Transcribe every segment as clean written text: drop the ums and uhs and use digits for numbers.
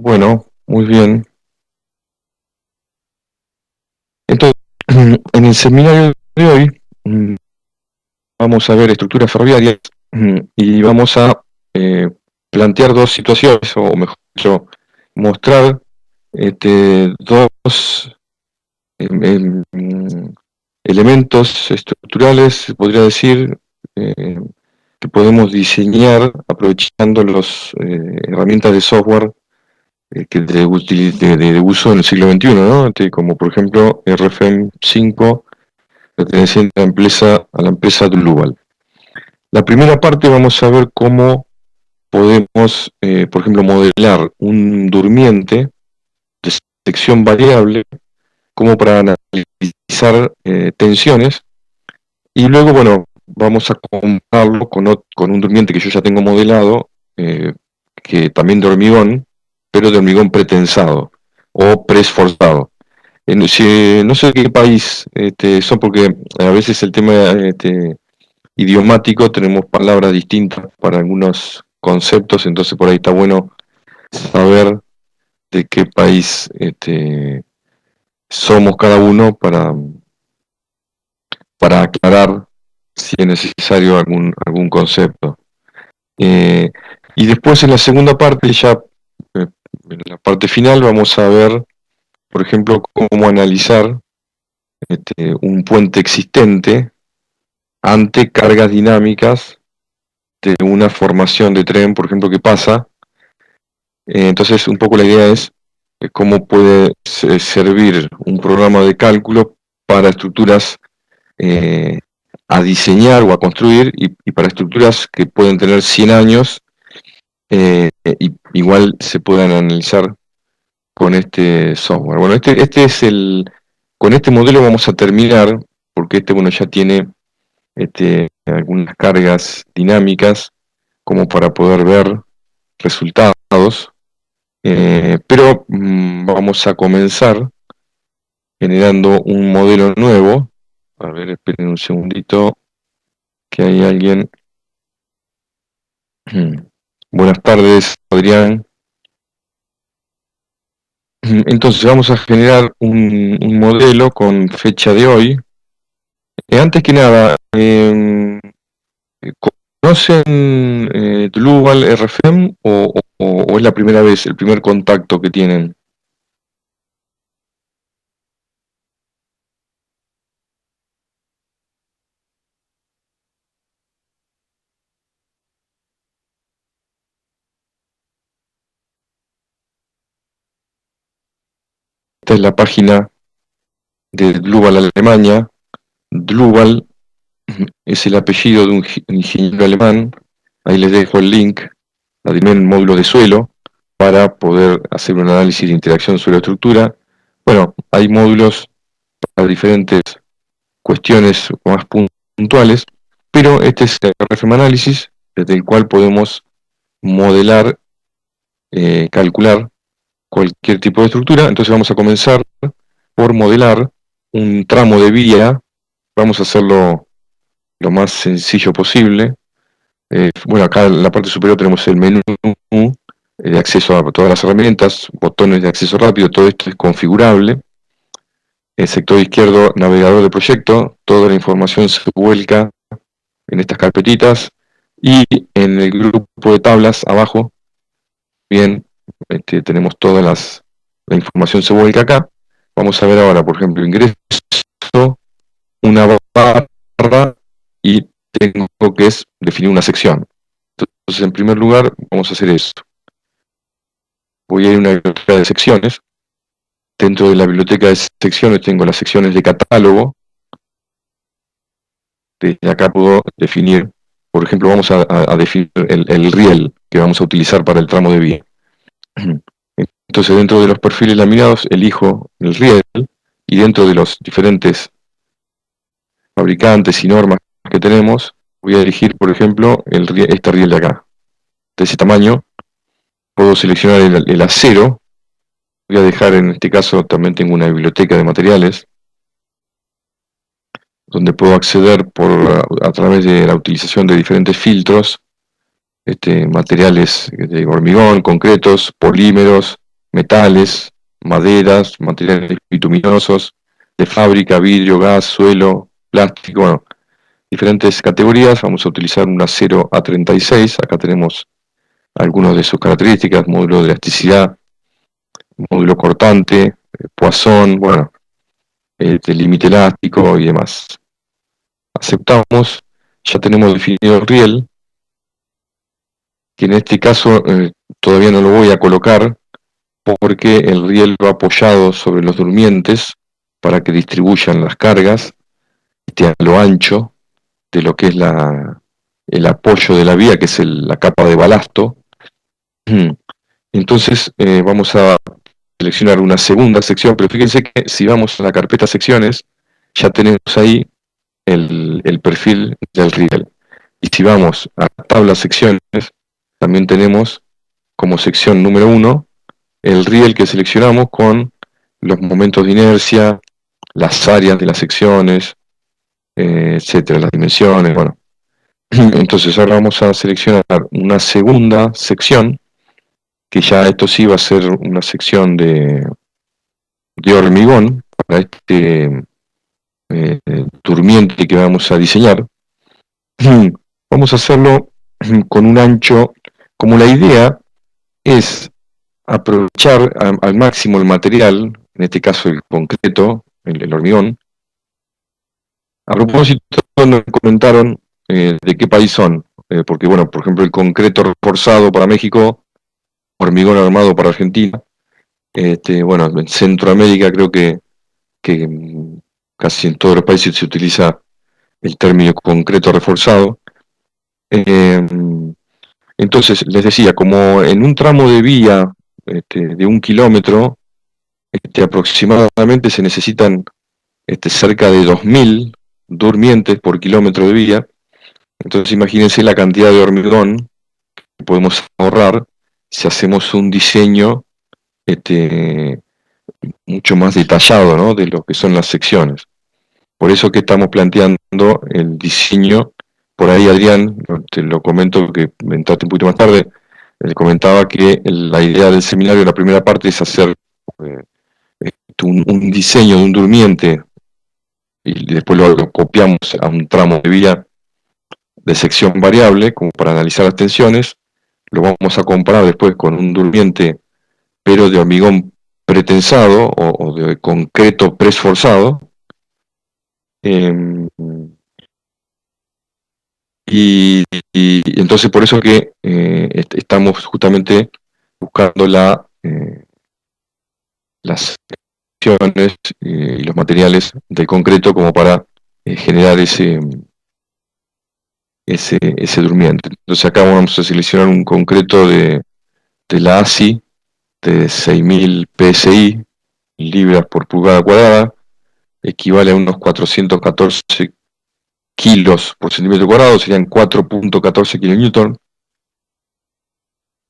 Bueno, muy bien. Entonces, en el seminario de hoy vamos a ver estructuras ferroviarias y vamos a eh, plantear dos situaciones, o mejor dicho, mostrar dos em, em, elementos estructurales, se podría decir, eh, que podemos diseñar aprovechando las herramientas de software que de uso en el siglo XXI, ¿no? Como por ejemplo RFM 5, perteneciente a la empresa Drupal. La primera parte vamos a ver cómo podemos, por ejemplo, modelar un durmiente de sección variable como para analizar tensiones, y luego, bueno, vamos a compararlo con un durmiente que yo ya tengo modelado, que también de hormigón, pero de hormigón pretensado o presforzado. No sé de qué país son, porque a veces el tema idiomático tenemos palabras distintas para algunos conceptos, entonces por ahí está bueno saber de qué país somos cada uno para aclarar si es necesario algún concepto. Eh, y después en la segunda parte, ya en la parte final, vamos a ver, por ejemplo, cómo analizar un puente existente ante cargas dinámicas de una formación de tren, por ejemplo, que pasa. Entonces, un poco la idea es cómo puede servir un programa de cálculo para estructuras eh, a diseñar o a construir, y para estructuras que pueden tener 100 años, y igual se puedan analizar con este software. Bueno, con este modelo vamos a terminar, porque bueno, ya tiene algunas cargas dinámicas como para poder ver resultados, pero vamos a comenzar generando un modelo nuevo. A ver, esperen un segundito, que hay alguien. Buenas tardes, Adrián. Entonces vamos a generar un modelo con fecha de hoy. Antes que nada, ¿conocen Global RFM o es la primera vez, el primer contacto que tienen? Esta es la página de Global Alemania. Global es el apellido de un ingeniero alemán. Ahí les dejo el link, el módulo de suelo, para poder hacer un análisis de interacción suelo-estructura. Bueno, hay módulos para diferentes cuestiones más puntuales, pero este es el RFM análisis, desde el cual podemos modelar, calcular cualquier tipo de estructura. Entonces vamos a comenzar por modelar un tramo de vía. Vamos a hacerlo lo más sencillo posible. Bueno, acá en la parte superior tenemos el menú de acceso a todas las herramientas, botones de acceso rápido, todo esto es configurable. El sector izquierdo, navegador de proyecto, toda la información se vuelca en estas carpetitas, y en el grupo de tablas abajo, bien, tenemos la información se vuelca acá. Vamos a ver ahora, por ejemplo, ingreso una barra y tengo que definir una sección. Entonces, en primer lugar, vamos a hacer eso. Voy a ir a una biblioteca de secciones. Dentro de la biblioteca de secciones tengo las secciones de catálogo. Desde acá puedo definir, por ejemplo, vamos a definir el riel que vamos a utilizar para el tramo de vía. Entonces, dentro de los perfiles laminados, elijo el riel, y dentro de los diferentes fabricantes y normas que tenemos, voy a elegir, por ejemplo, este riel de acá, de ese tamaño. Puedo seleccionar el acero. Voy a dejar, en este caso, también tengo una biblioteca de materiales, donde puedo acceder a través de la utilización de diferentes filtros, materiales de hormigón, concretos, polímeros, metales, maderas, materiales bituminosos, de fábrica, vidrio, gas, suelo, plástico, bueno, diferentes categorías. Vamos a utilizar un acero A36, acá tenemos algunas de sus características: módulo de elasticidad, módulo cortante, Poisson, bueno, de límite elástico y demás. Aceptamos, ya tenemos definido el riel, que en este caso todavía no lo voy a colocar porque el riel va apoyado sobre los durmientes para que distribuyan las cargas a lo ancho de lo que es el apoyo de la vía, que es la capa de balasto. Entonces vamos a seleccionar una segunda sección, pero fíjense que si vamos a la carpeta secciones, ya tenemos ahí el perfil del riel. Y si vamos a tabla secciones, también tenemos como sección número 1 el riel que seleccionamos con los momentos de inercia, las áreas de las secciones, etcétera, las dimensiones, bueno. Entonces ahora vamos a seleccionar una segunda sección, que ya esto sí va a ser una sección de hormigón para este durmiente que vamos a diseñar. Vamos a hacerlo con un ancho, como la idea es aprovechar al máximo el material, en este caso el concreto, el hormigón. A propósito, nos comentaron de qué país son, porque bueno, por ejemplo, el concreto reforzado para México, hormigón armado para Argentina. Bueno, en Centroamérica creo que casi en todos los países se utiliza el término concreto reforzado. Entonces, les decía, como en un tramo de vía de 1 kilómetro, aproximadamente se necesitan cerca de 2000 durmientes por kilómetro de vía. Entonces imagínense la cantidad de hormigón que podemos ahorrar si hacemos un diseño mucho más detallado, ¿no?, de lo que son las secciones. Por eso que estamos planteando el diseño. Por ahí, Adrián, te lo comento, que entraste un poquito más tarde, comentaba que la idea del seminario, la primera parte, es hacer un diseño de un durmiente y después lo copiamos a un tramo de vía de sección variable, como para analizar las tensiones. Lo vamos a comparar después con un durmiente, pero de hormigón pretensado o de concreto preesforzado. Y entonces por eso que estamos justamente buscando las secciones y los materiales del concreto como para generar ese durmiente. Entonces acá vamos a seleccionar un concreto de la ASI de 6000 PSI, libras por pulgada cuadrada, equivale a unos 414 kilos por centímetro cuadrado, serían 4.14 kilonewton.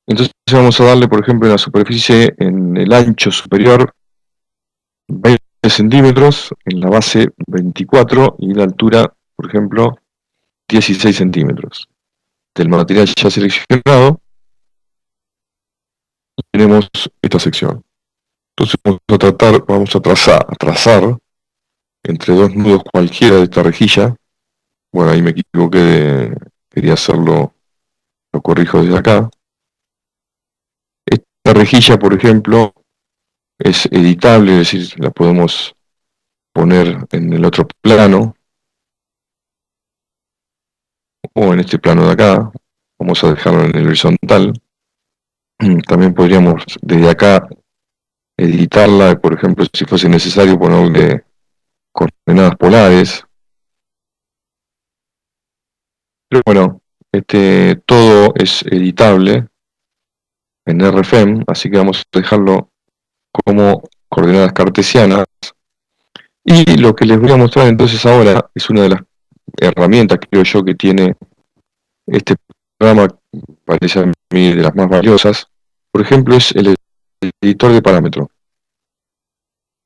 Entonces vamos a darle, por ejemplo, en la superficie, en el ancho superior, 20 centímetros, en la base 24 y en la altura, por ejemplo, 16 centímetros. Del material ya seleccionado, tenemos esta sección. Entonces vamos a trazar entre dos nudos cualquiera de esta rejilla. Bueno, ahí me equivoqué, quería hacerlo, lo corrijo desde acá. Esta rejilla, por ejemplo, es editable, es decir, la podemos poner en el otro plano, o en este plano de acá. Vamos a dejarlo en el horizontal. También podríamos desde acá editarla, por ejemplo, si fuese necesario ponerle coordenadas polares. Pero bueno, todo es editable en RFEM, así que vamos a dejarlo como coordenadas cartesianas. Y lo que les voy a mostrar entonces ahora es una de las herramientas, creo yo, que tiene este programa, parece a mí de las más valiosas. Por ejemplo, es el editor de parámetros.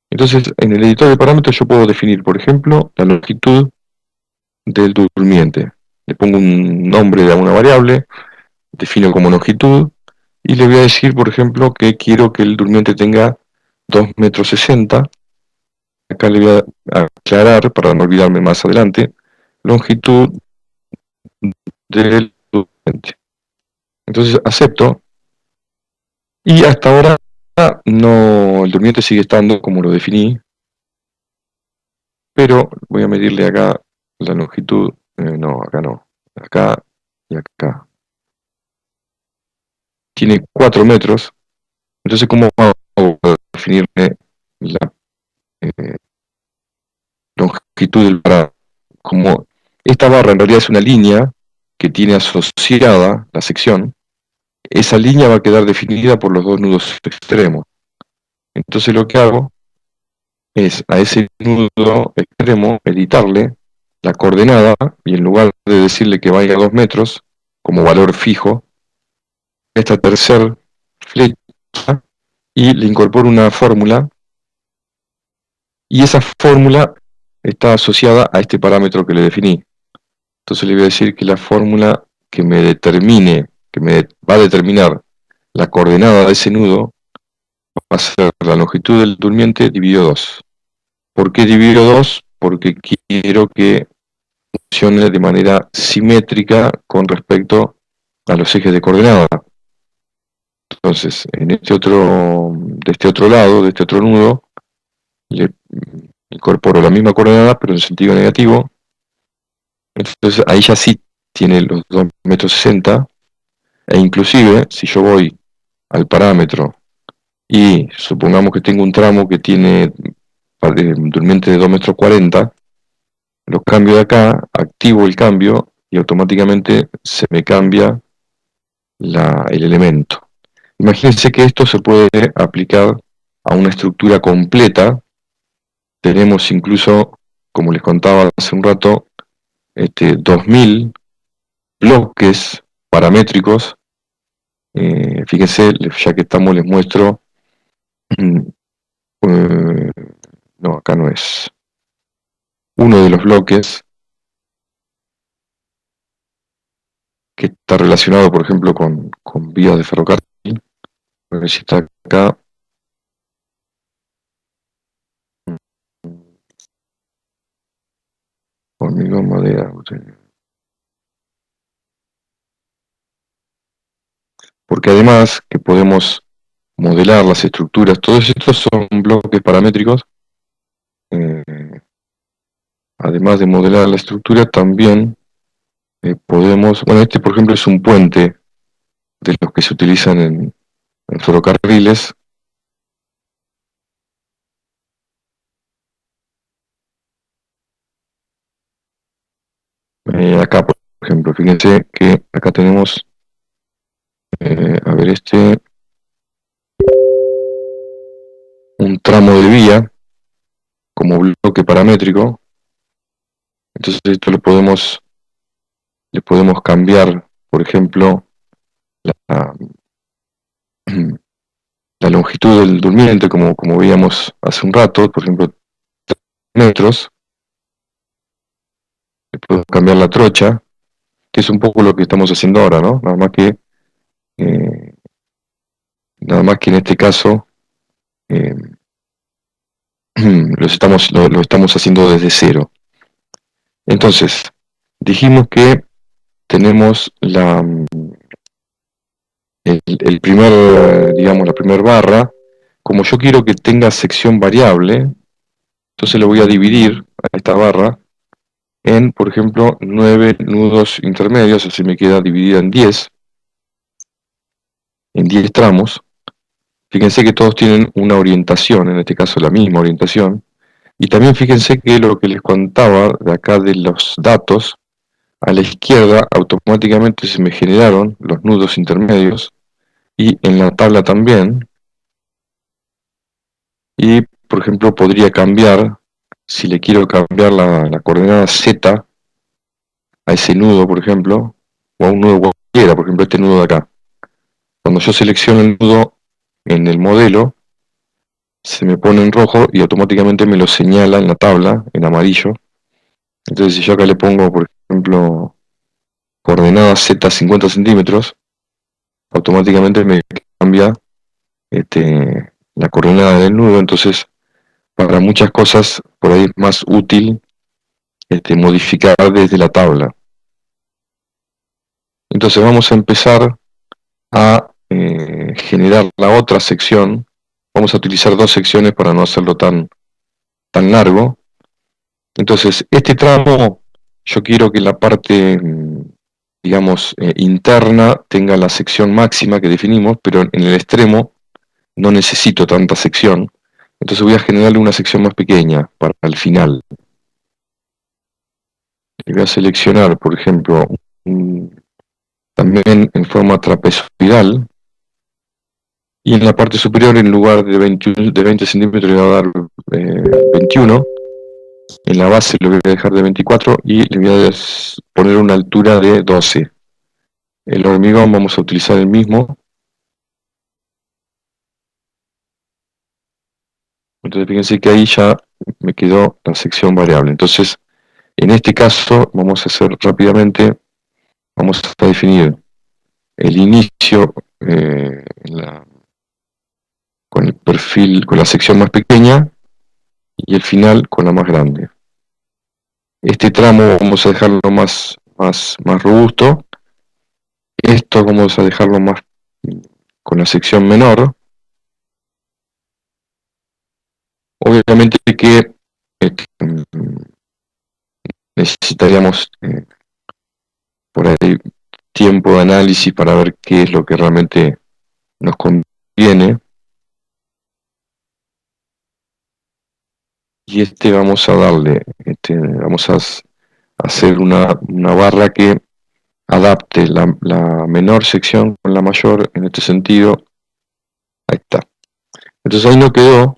Entonces, en el editor de parámetros yo puedo definir, por ejemplo, la longitud del durmiente. Le pongo un nombre a una variable, defino como longitud, y le voy a decir, por ejemplo, que quiero que el durmiente tenga 2,60 m. Acá le voy a aclarar, para no olvidarme más adelante, longitud del durmiente. Entonces acepto, y hasta ahora no, el durmiente sigue estando como lo definí, pero voy a medirle acá la longitud, no, acá no, acá y acá. Tiene 4 metros, entonces ¿cómo hago para definirle la longitud del parado? Como esta barra en realidad es una línea que tiene asociada la sección, esa línea va a quedar definida por los dos nudos extremos. Entonces lo que hago es a ese nudo extremo editarle la coordenada, y en lugar de decirle que vaya a 2 metros como valor fijo, esta tercer flecha, y le incorporo una fórmula, y esa fórmula está asociada a este parámetro que le definí. Entonces le voy a decir que la fórmula que me determine, que me va a determinar la coordenada de ese nudo, va a ser la longitud del durmiente dividido 2. ¿Por qué dividido 2? Porque quiero que funcione de manera simétrica con respecto a los ejes de coordenada. Entonces, de este otro lado, de este otro nudo, le incorporo la misma coordenada, pero en sentido negativo. Entonces ahí ya sí tiene los 2,60 m, e inclusive si yo voy al parámetro y supongamos que tengo un tramo que tiene durmiente de 2,40 m, lo cambio de acá, activo el cambio y automáticamente se me cambia el elemento. Imagínense que esto se puede aplicar a una estructura completa. Tenemos incluso, como les contaba hace un rato, 2000 bloques paramétricos. Fíjense, ya que estamos, les muestro. No, acá no es. Uno de los bloques que está relacionado, por ejemplo, con vías de ferrocarril. A ver si está acá. Hormigón, madera. Porque además que podemos modelar las estructuras, todos estos son bloques paramétricos. Además de modelar la estructura, también podemos, bueno, este por ejemplo es un puente de los que se utilizan en ferrocarriles. Acá, por ejemplo, fíjense que acá tenemos, a ver, un tramo de vía como bloque paramétrico. Entonces esto le podemos cambiar, por ejemplo, la, la longitud del durmiente, como veíamos hace un rato, por ejemplo, 3 metros. Le podemos cambiar la trocha, que es un poco lo que estamos haciendo ahora, ¿no? Eh, nada más que en este caso eh, lo estamos haciendo desde cero. Entonces, dijimos que tenemos el primer, digamos, la primera barra. Como yo quiero que tenga sección variable, entonces le voy a dividir a esta barra en, por ejemplo, 9 nudos intermedios, así me queda dividida en 10 tramos. Fíjense que todos tienen una orientación, en este caso la misma orientación. Y también fíjense que lo que les contaba de acá de los datos, a la izquierda automáticamente se me generaron los nudos intermedios, y en la tabla también. Y por ejemplo podría cambiar, si le quiero cambiar la coordenada Z a ese nudo, por ejemplo, o a un nudo cualquiera, por ejemplo este nudo de acá. Cuando yo selecciono el nudo en el modelo, se me pone en rojo y automáticamente me lo señala en la tabla en amarillo. Entonces si yo acá le pongo, por ejemplo, coordenada Z 50 centímetros, automáticamente me cambia la coordenada del nudo. Entonces para muchas cosas por ahí es más útil modificar desde la tabla. Entonces vamos a empezar a generar la otra sección. Vamos a utilizar dos secciones para no hacerlo tan largo. Entonces, este tramo, yo quiero que la parte, digamos, interna tenga la sección máxima que definimos, pero en el extremo no necesito tanta sección. Entonces voy a generarle una sección más pequeña para el final. Y voy a seleccionar, por ejemplo, también en forma trapezoidal. Y en la parte superior, en lugar de 20 centímetros, le voy a dar 21. En la base lo voy a dejar de 24 y le voy a poner una altura de 12. El hormigón vamos a utilizar el mismo. Entonces fíjense que ahí ya me quedó la sección variable. Entonces, en este caso, vamos a hacer rápidamente, vamos a definir el inicio con el perfil, con la sección más pequeña y el final con la más grande. Este tramo vamos a dejarlo más robusto. Esto vamos a dejarlo más con la sección menor. Obviamente que necesitaríamos por ahí tiempo de análisis para ver qué es lo que realmente nos conviene. Y vamos a darle, vamos a hacer una barra que adapte la menor sección con la mayor en este sentido. Ahí está. Entonces ahí no quedó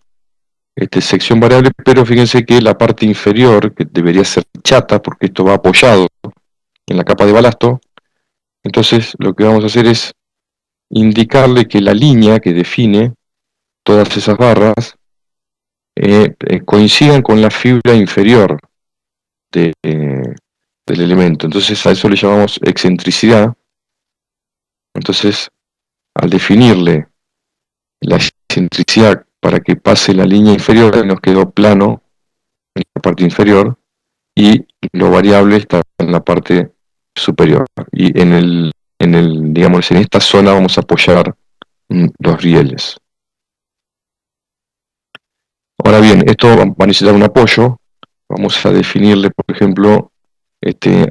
sección variable, pero fíjense que la parte inferior, que debería ser chata, porque esto va apoyado en la capa de balasto, entonces lo que vamos a hacer es indicarle que la línea que define todas esas barras coincidan con la fibra inferior del elemento. Entonces a eso le llamamos excentricidad. Entonces, al definirle la excentricidad para que pase la línea inferior, nos quedó plano en la parte inferior y lo variable está en la parte superior. Y digamos, en esta zona vamos a apoyar los rieles. Ahora bien, esto va a necesitar un apoyo. Vamos a definirle, por ejemplo,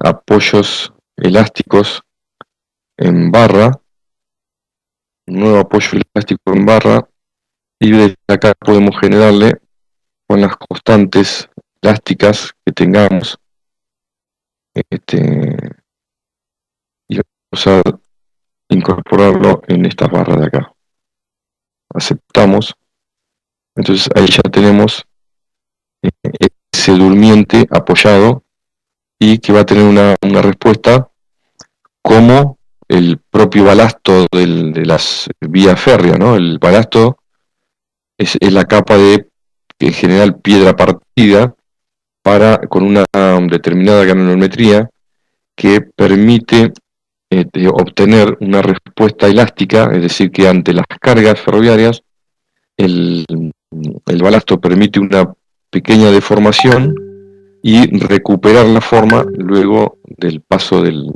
apoyos elásticos en barra, un nuevo apoyo elástico en barra, y desde acá podemos generarle con las constantes elásticas que tengamos, y vamos a incorporarlo en estas barras de acá. Aceptamos. Entonces ahí ya tenemos ese durmiente apoyado y que va a tener una respuesta como el propio balasto de las vías férreas, ¿no? El balasto es la capa de, en general, piedra partida con una determinada granulometría que permite obtener una respuesta elástica, es decir, que ante las cargas ferroviarias el balasto permite una pequeña deformación y recuperar la forma luego del paso de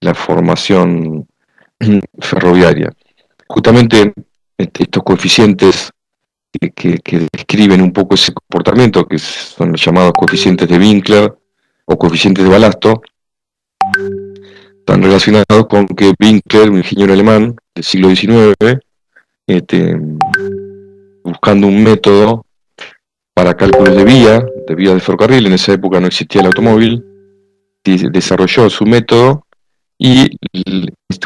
la formación ferroviaria. Justamente estos coeficientes que describen un poco ese comportamiento, que son los llamados coeficientes de Winkler o coeficientes de balasto, están relacionados con que Winkler, un ingeniero alemán del siglo XIX, buscando un método para cálculos de vía de ferrocarril, en esa época no existía el automóvil, desarrolló su método y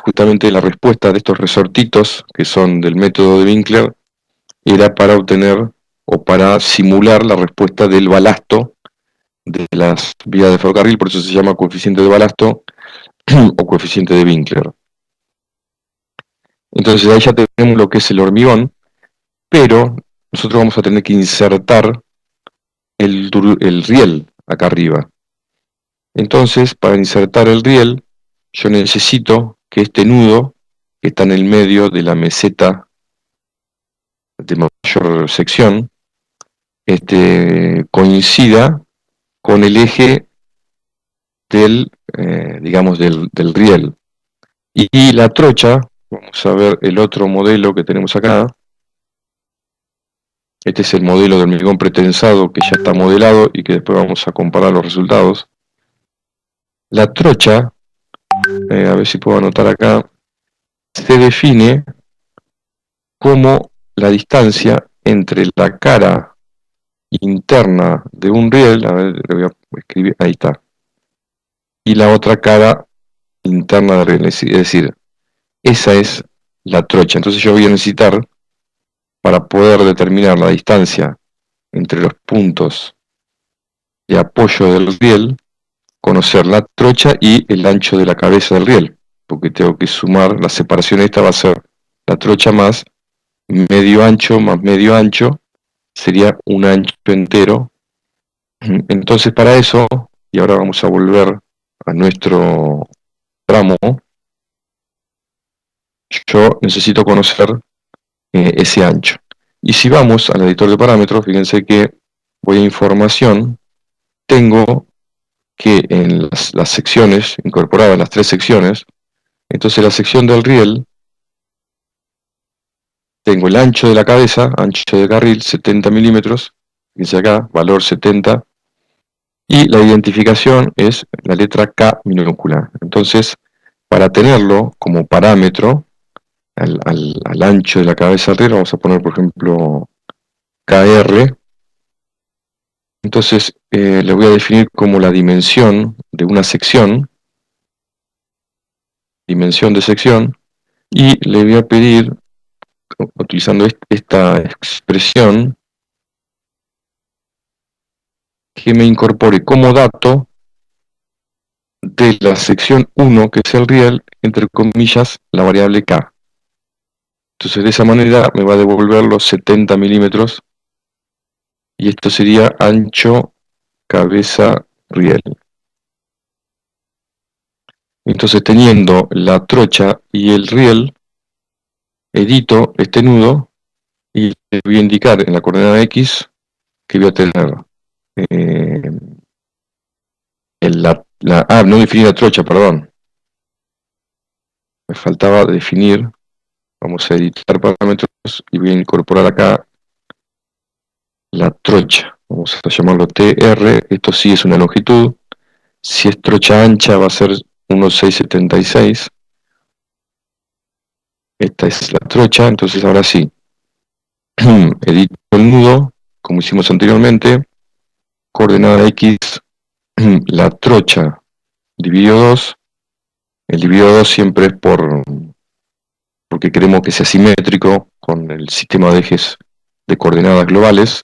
justamente la respuesta de estos resortitos, que son del método de Winkler, era para obtener o para simular la respuesta del balasto de las vías de ferrocarril, por eso se llama coeficiente de balasto o coeficiente de Winkler. Entonces ahí ya tenemos lo que es el hormigón, pero nosotros vamos a tener que insertar el riel acá arriba. Entonces, para insertar el riel, yo necesito que este nudo que está en el medio de la meseta de mayor sección, coincida con el eje digamos, del riel. Y la trocha, vamos a ver el otro modelo que tenemos acá. Este es el modelo de hormigón pretensado que ya está modelado y que después vamos a comparar los resultados. La trocha, a ver si puedo anotar acá, se define como la distancia entre la cara interna de un riel, a ver, le voy a escribir, ahí está, y la otra cara interna del riel, es decir, esa es la trocha. Entonces yo voy a necesitar, para poder determinar la distancia entre los puntos de apoyo del riel, conocer la trocha y el ancho de la cabeza del riel, porque tengo que sumar, la separación esta va a ser la trocha más medio ancho, sería un ancho entero. Entonces para eso, y ahora vamos a volver a nuestro tramo, yo necesito conocer ese ancho. Y si vamos al editor de parámetros, fíjense que voy a información, tengo que en las secciones, incorporadas las 3 secciones, entonces la sección del riel, tengo el ancho de la cabeza, ancho de carril, 70 milímetros, fíjense acá, valor 70, y la identificación es la letra K minúscula. Entonces, para tenerlo como parámetro, al ancho de la cabeza del riel, vamos a poner, por ejemplo, KR. Entonces, le voy a definir como la dimensión de una sección, dimensión de sección, y le voy a pedir, utilizando esta expresión, que me incorpore como dato de la sección 1, que es el riel, entre comillas, la variable K. Entonces de esa manera me va a devolver los 70 milímetros, y esto sería ancho cabeza riel. Entonces, teniendo la trocha y el riel, edito este nudo y le voy a indicar en la coordenada X que voy a tener no definí la trocha, perdón. Me faltaba definir. Vamos a editar parámetros y voy a incorporar acá la trocha. Vamos a llamarlo TR. Esto sí es una longitud. Si es trocha ancha va a ser 1,676. Esta es la trocha. Entonces ahora sí, edito el nudo, como hicimos anteriormente. Coordenada X, la trocha dividido 2. El dividido 2 siempre es porque queremos que sea simétrico con el sistema de ejes de coordenadas globales,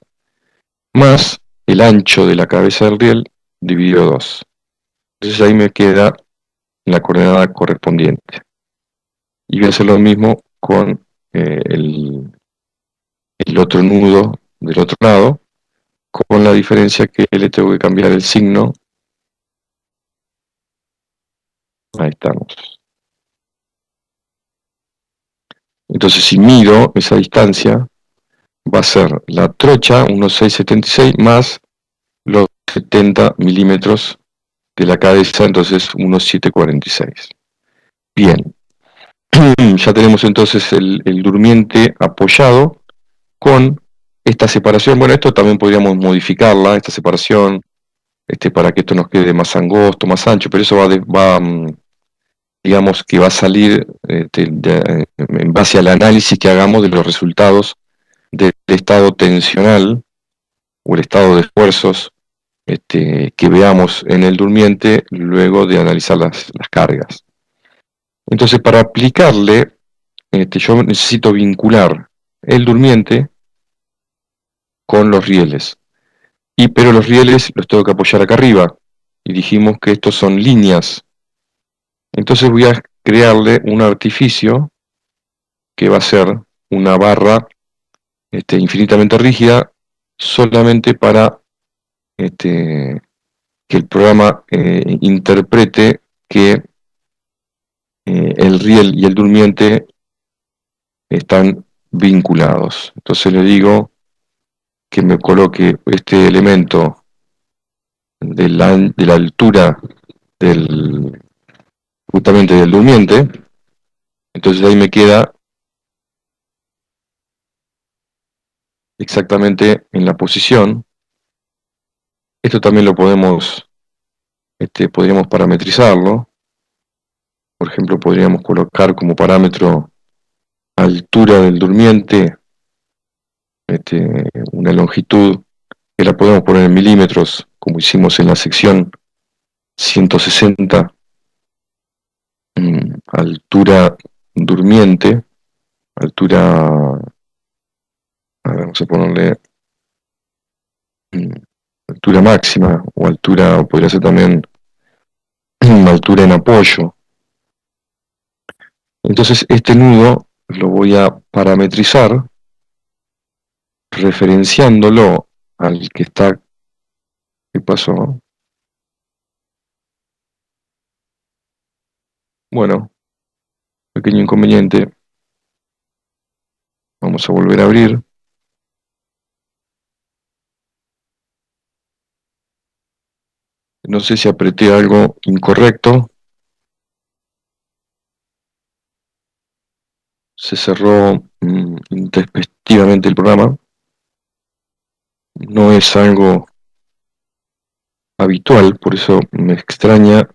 más el ancho de la cabeza del riel dividido 2. Entonces ahí me queda la coordenada correspondiente. Y voy a hacer lo mismo con el otro nudo del otro lado, con la diferencia que le tengo que cambiar el signo. Ahí estamos. Entonces si mido esa distancia, va a ser la trocha 1,676 más los 70 milímetros de la cabeza, entonces 1,746. Bien, ya tenemos entonces el durmiente apoyado con esta separación. Bueno, esto también podríamos modificarla, esta separación, para que esto nos quede más angosto, más ancho, pero eso digamos que va a salir en base al análisis que hagamos de los resultados del estado tensional o el estado de esfuerzos que veamos en el durmiente luego de analizar las cargas. Entonces, para aplicarle, yo necesito vincular el durmiente con los rieles. Pero los rieles los tengo que apoyar acá arriba. Y dijimos que estos son líneas. Entonces voy a crearle un artificio que va a ser una barra infinitamente rígida, solamente para que el programa interprete que el riel y el durmiente están vinculados. Entonces le digo que me coloque este elemento de la altura del, justamente del durmiente, entonces ahí me queda exactamente en la posición. Esto también lo podríamos parametrizarlo. Por ejemplo, podríamos colocar como parámetro altura del durmiente, una longitud que la podemos poner en milímetros, como hicimos en la sección 160, altura durmiente, altura, a ver, vamos a ponerle mm, altura máxima o altura, o podría ser también altura en apoyo. Entonces este nudo lo voy a parametrizar referenciándolo al que está. ¿Qué pasó? Bueno, pequeño inconveniente. Vamos a volver a abrir. No sé si apreté algo incorrecto. Se cerró intempestivamente el programa. No es algo habitual, por eso me extraña.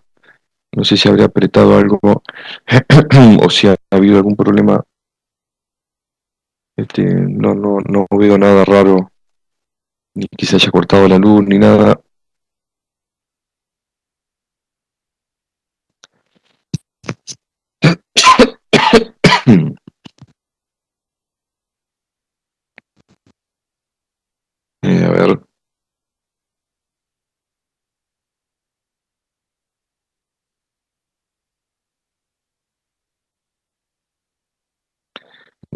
No sé si habré apretado algo o si ha habido algún problema. No veo nada raro, ni que se haya cortado la luz, ni nada. A ver,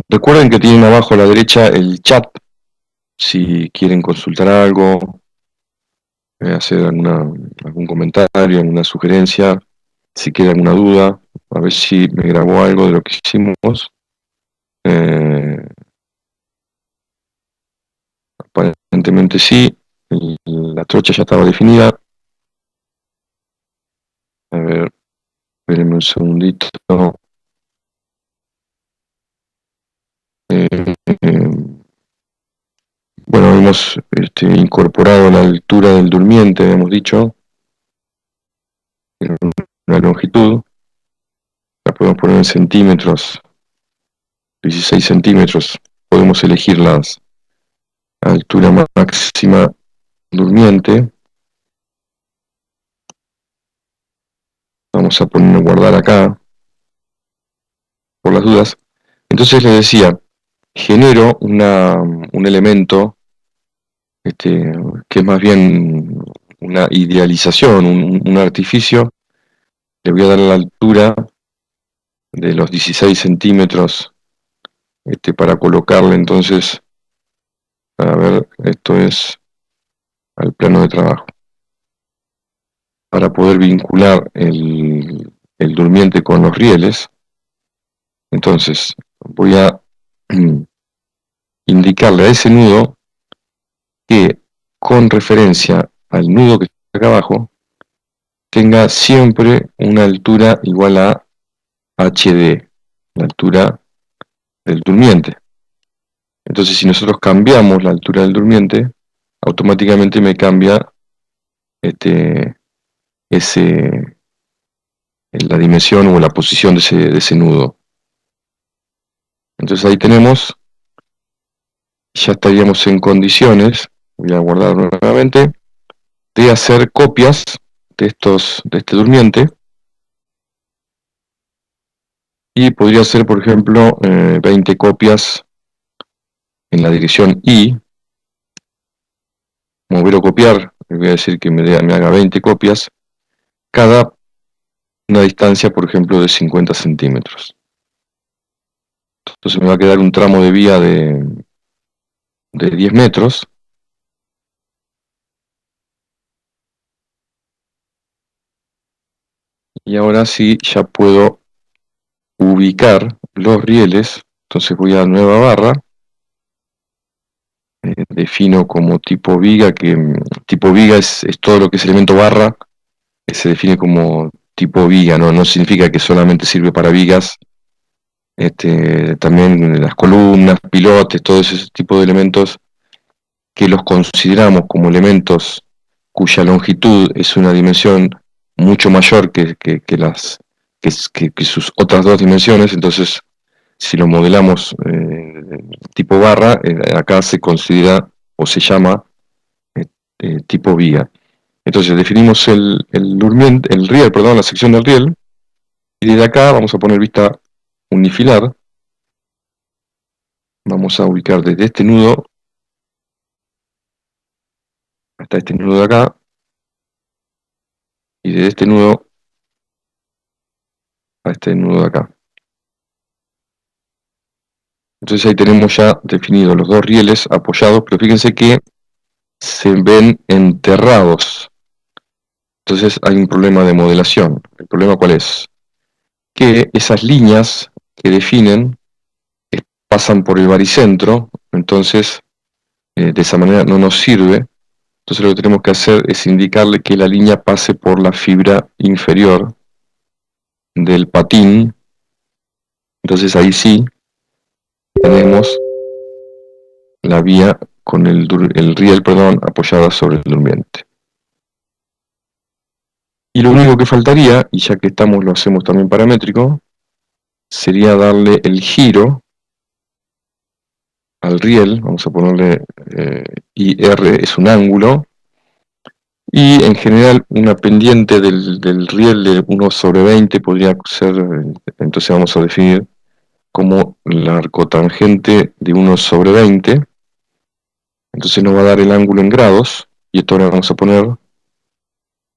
recuerden que tienen abajo a la derecha el chat, si quieren consultar algo, hacer algún comentario, alguna sugerencia, si quieren alguna duda, a ver si me grabó algo de lo que hicimos. Eh, Aparentemente sí, la trocha ya estaba definida. A ver, espérenme un segundito. Eh, eh, bueno, hemos incorporado la altura del durmiente, habíamos dicho, una longitud, la podemos poner en centímetros, 16 centímetros, podemos elegir la altura máxima durmiente, vamos a poner guardar acá, por las dudas. Entonces les decía, genero un elemento este, que es más bien una idealización, un artificio. Le voy a dar la altura de los 16 centímetros para colocarle entonces, a ver, esto es al plano de trabajo, para poder vincular el durmiente con los rieles. Entonces voy a indicarle a ese nudo que con referencia al nudo que está acá abajo, tenga siempre una altura igual a HD, la altura del durmiente. Entonces, si nosotros cambiamos la altura del durmiente, automáticamente me cambia este, la dimensión o la posición de ese nudo. Entonces ahí tenemos, ya estaríamos en condiciones, voy a guardar nuevamente, de hacer copias de este durmiente, y podría hacer, por ejemplo, 20 copias en la dirección I, mover o copiar, le voy a decir que me haga 20 copias, cada una distancia, por ejemplo, de 50 centímetros. Entonces me va a quedar un tramo de vía de 10 metros. Y ahora sí ya puedo ubicar los rieles. Entonces voy a nueva barra, defino como tipo viga, que tipo viga es todo lo que es elemento barra, que se define como tipo viga, ¿no? No significa que solamente sirve para vigas, también las columnas, pilotes, todo ese tipo de elementos que los consideramos como elementos cuya longitud es una dimensión mucho mayor que sus otras dos dimensiones. Entonces si lo modelamos tipo barra, acá se considera o se llama tipo viga. Entonces definimos el riel, perdón, la sección del riel, y desde acá vamos a poner vista unifilar. Vamos a ubicar desde este nudo hasta este nudo de acá, y desde este nudo a este nudo de acá. Entonces ahí tenemos ya definidos los dos rieles apoyados, pero fíjense que se ven enterrados. Entonces hay un problema de modelación. ¿El problema cuál es? Que esas líneas que definen pasan por el baricentro, entonces de esa manera no nos sirve. Entonces lo que tenemos que hacer es indicarle que la línea pase por la fibra inferior del patín. Entonces ahí sí tenemos la vía con el riel, perdón, apoyada sobre el durmiente. Y lo único que faltaría, y ya que estamos lo hacemos también paramétrico, sería darle el giro al riel. Vamos a ponerle IR, es un ángulo, y en general una pendiente del riel de 1/20 podría ser, entonces vamos a definir como la arcotangente de 1/20. Entonces nos va a dar el ángulo en grados, y esto ahora vamos a poner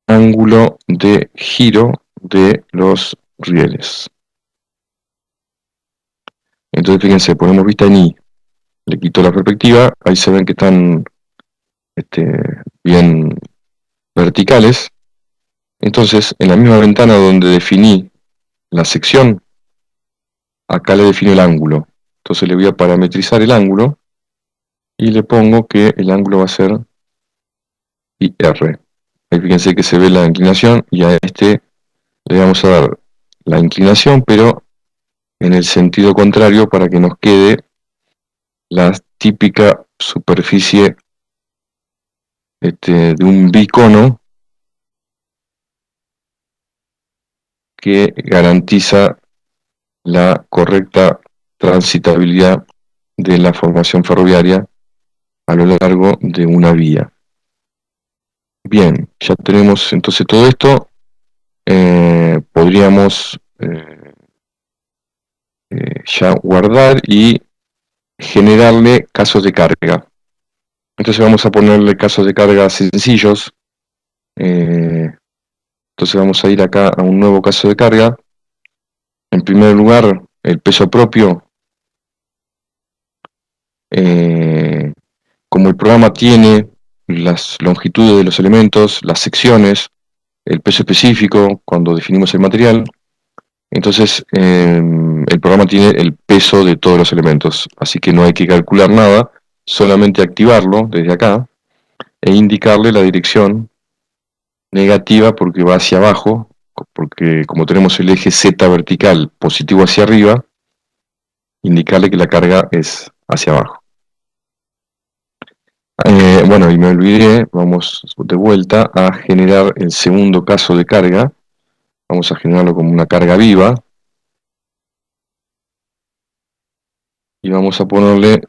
ángulo de giro de los rieles. Entonces fíjense, ponemos vista en I, le quito la perspectiva, ahí se ven que están bien verticales. Entonces en la misma ventana donde definí la sección, acá le defino el ángulo. Entonces le voy a parametrizar el ángulo y le pongo que el ángulo va a ser IR. Ahí fíjense que se ve la inclinación, y a este le vamos a dar la inclinación, pero en el sentido contrario, para que nos quede la típica superficie de un bicono que garantiza la correcta transitabilidad de la formación ferroviaria a lo largo de una vía. Bien, ya tenemos entonces todo esto. Podríamos ya guardar y generarle casos de carga. Entonces vamos a ponerle casos de carga sencillos. Entonces vamos a ir acá a un nuevo caso de carga. En primer lugar, el peso propio. Como el programa tiene las longitudes de los elementos, las secciones, el peso específico cuando definimos el material, entonces el programa tiene el peso de todos los elementos, así que no hay que calcular nada, solamente activarlo desde acá e indicarle la dirección negativa porque va hacia abajo, porque como tenemos el eje Z vertical positivo hacia arriba, indicarle que la carga es hacia abajo. Bueno, y me olvidé, vamos de vuelta a generar el segundo caso de carga. Vamos a generarlo como una carga viva. Y vamos a ponerle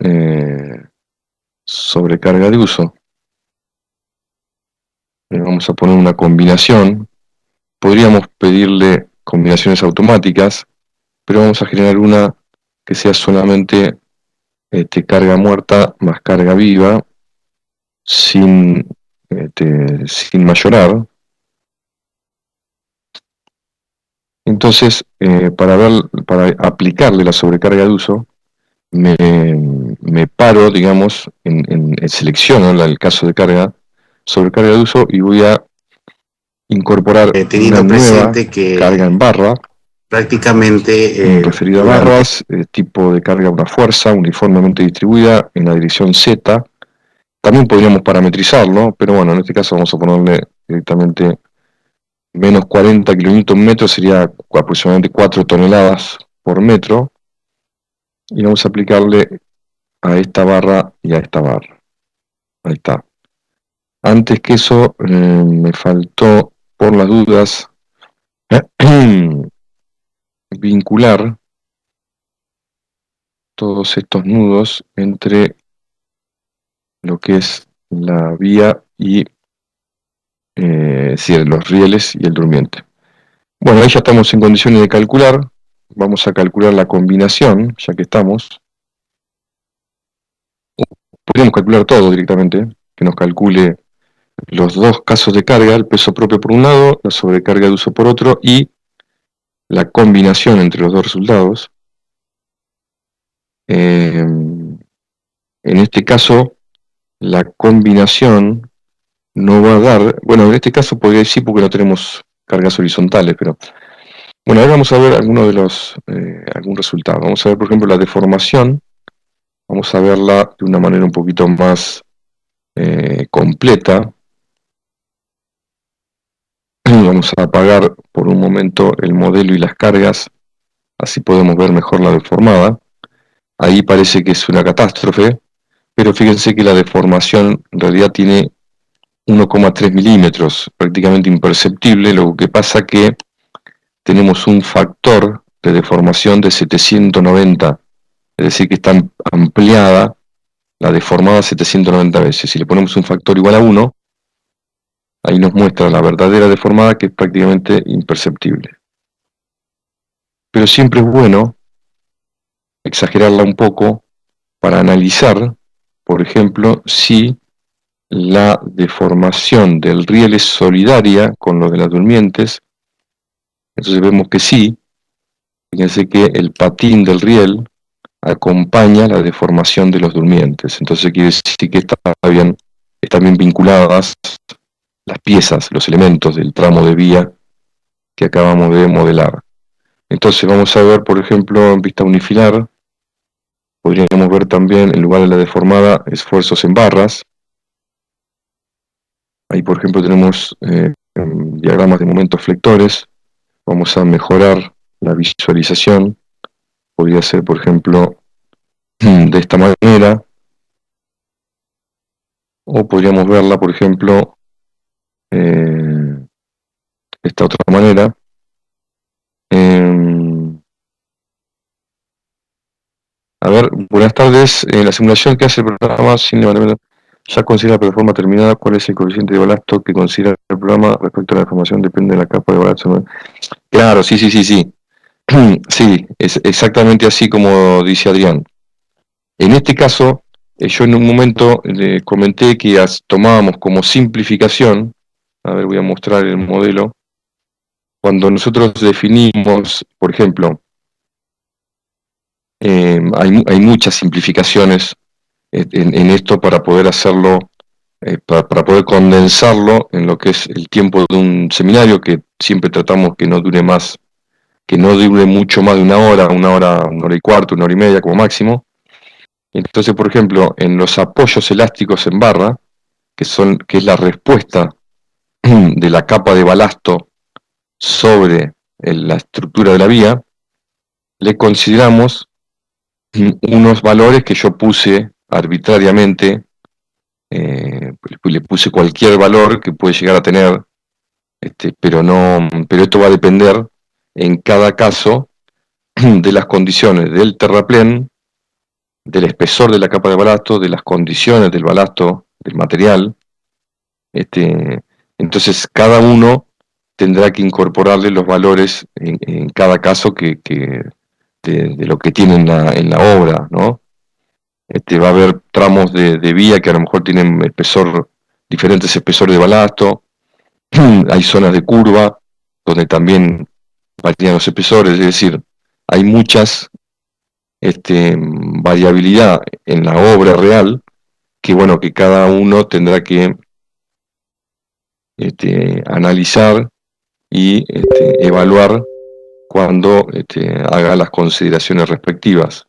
sobrecarga de uso. Vamos a poner una combinación. Podríamos pedirle combinaciones automáticas, pero vamos a generar una que sea solamente carga muerta más carga viva, sin mayorar. Entonces, para aplicarle la sobrecarga de uso, me paro, digamos, selecciono el caso de sobrecarga de uso, y voy a incorporar una nueva carga en barra. prácticamente... referida a barras, tipo de carga una fuerza uniformemente distribuida en la dirección Z. También podríamos parametrizarlo, pero bueno, en este caso vamos a ponerle directamente menos 40 kN sería aproximadamente 4 toneladas por metro. Y vamos a aplicarle a esta barra y a esta barra. Ahí está. Antes que eso, me faltó, por las dudas, vincular todos estos nudos entre lo que es la vía y sí, los rieles y el durmiente. Bueno, ahí ya estamos en condiciones de calcular. Vamos a calcular la combinación, ya que estamos. Podríamos calcular todo directamente, que nos calcule los dos casos de carga, el peso propio por un lado, la sobrecarga de uso por otro, y la combinación entre los dos resultados. En este caso, la combinación no va a dar, bueno, en este caso podría decir porque no tenemos cargas horizontales, pero bueno, ahora vamos a ver algunos de los, algún resultado. Vamos a ver, por ejemplo, la deformación, vamos a verla de una manera un poquito más completa. Vamos a apagar por un momento el modelo y las cargas, así podemos ver mejor la deformada. Ahí parece que es una catástrofe, pero fíjense que la deformación en realidad tiene 1,3 milímetros, prácticamente imperceptible. Lo que pasa que tenemos un factor de deformación de 790, es decir, que está ampliada la deformada 790 veces. Si le ponemos un factor igual a 1, ahí nos muestra la verdadera deformada, que es prácticamente imperceptible. Pero siempre es bueno exagerarla un poco para analizar, por ejemplo, si la deformación del riel es solidaria con lo de las durmientes. Entonces vemos que sí. Fíjense que el patín del riel acompaña la deformación de los durmientes. Entonces quiere decir que están bien vinculadas las piezas, los elementos del tramo de vía que acabamos de modelar. Entonces vamos a ver, por ejemplo, en vista unifilar, podríamos ver también, en lugar de la deformada, esfuerzos en barras. Ahí, por ejemplo, tenemos diagramas de momentos flectores. Vamos a mejorar la visualización. Podría ser, por ejemplo, de esta manera. O podríamos verla, por ejemplo, de esta otra manera. A ver, buenas tardes. La simulación que hace el programa ya considera la plataforma terminada. ¿Cuál es el coeficiente de balasto que considera el programa respecto a la deformación? Depende de la capa de balasto. Claro, sí. Sí, es exactamente así como dice Adrián. En este caso, yo en un momento le comenté que tomábamos como simplificación, a ver, voy a mostrar el modelo, cuando nosotros definimos, por ejemplo, hay muchas simplificaciones en esto para poder hacerlo, para poder condensarlo en lo que es el tiempo de un seminario, que siempre tratamos que no dure más, que no dure mucho más de una hora y cuarto, una hora y media como máximo. Entonces, por ejemplo, en los apoyos elásticos en barra, que es la respuesta de la capa de balasto sobre la estructura de la vía, le consideramos unos valores que yo puse arbitrariamente, le puse cualquier valor que puede llegar a tener, pero esto va a depender en cada caso de las condiciones del terraplén, del espesor de la capa de balasto, de las condiciones del balasto, del material. Entonces cada uno tendrá que incorporarle los valores en cada caso de lo que tiene en la obra, ¿no? Va a haber tramos de vía que a lo mejor tienen diferentes espesores de balasto. Hay zonas de curva donde también varían los espesores, es decir, hay muchas variabilidad en la obra real que bueno, que cada uno tendrá que analizar y evaluar cuando haga las consideraciones respectivas.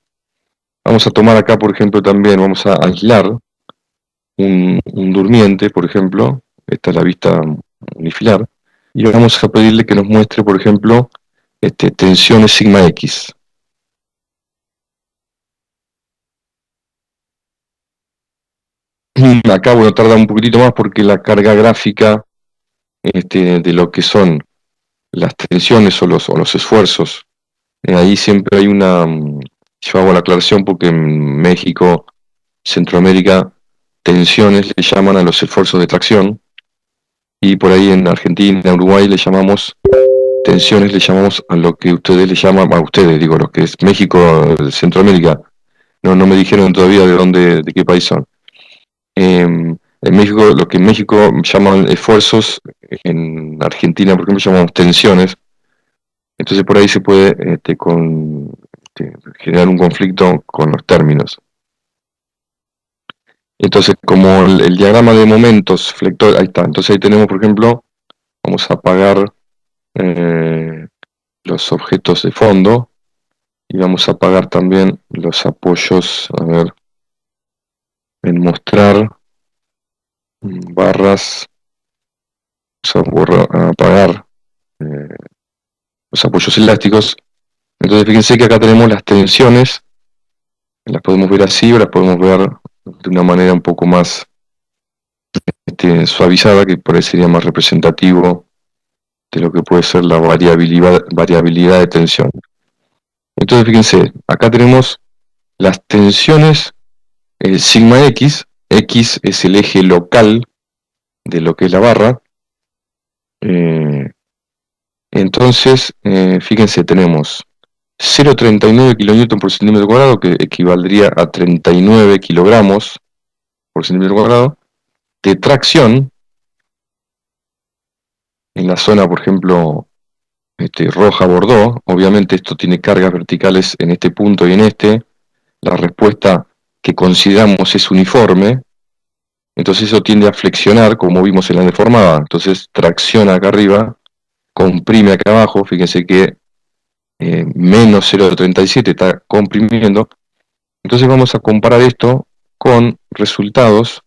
Vamos a tomar acá, por ejemplo, también, vamos a aislar un durmiente, por ejemplo, esta es la vista unifilar, y vamos a pedirle que nos muestre, por ejemplo, tensiones sigma X. Acá, bueno, tarda un poquitito más porque la carga gráfica de lo que son las tensiones o los esfuerzos, ahí siempre hay yo hago la aclaración porque en México, Centroamérica, tensiones le llaman a los esfuerzos de tracción, y por ahí en Argentina, Uruguay le llamamos tensiones, le llamamos a lo que ustedes le llaman, a ustedes, digo, lo que es México, Centroamérica, no me dijeron todavía de dónde, de qué país son. En México, lo que en México llaman esfuerzos, en Argentina, por ejemplo, llamamos tensiones. Entonces por ahí se puede generar un conflicto con los términos. Entonces, como el diagrama de momentos flector, ahí está. Entonces ahí tenemos, por ejemplo, vamos a apagar los objetos de fondo y vamos a apagar también los apoyos, a ver, en mostrar barras, vamos a apagar los apoyos elásticos. Entonces fíjense que acá tenemos las tensiones, las podemos ver así o las podemos ver de una manera un poco más suavizada, que por ahí sería más representativo de lo que puede ser la variabilidad de tensión. Entonces fíjense, acá tenemos las tensiones sigma X, X es el eje local de lo que es la barra. Entonces, fíjense, tenemos 0,39 kN por centímetro cuadrado, que equivaldría a 39 kilogramos por centímetro cuadrado, de tracción en la zona, por ejemplo, roja bordó. Obviamente esto tiene cargas verticales en este punto y en este. La respuesta que consideramos es uniforme, entonces eso tiende a flexionar, como vimos en la deformada. Entonces tracciona acá arriba, comprime acá abajo, fíjense que menos 0,37 está comprimiendo. Entonces vamos a comparar esto con resultados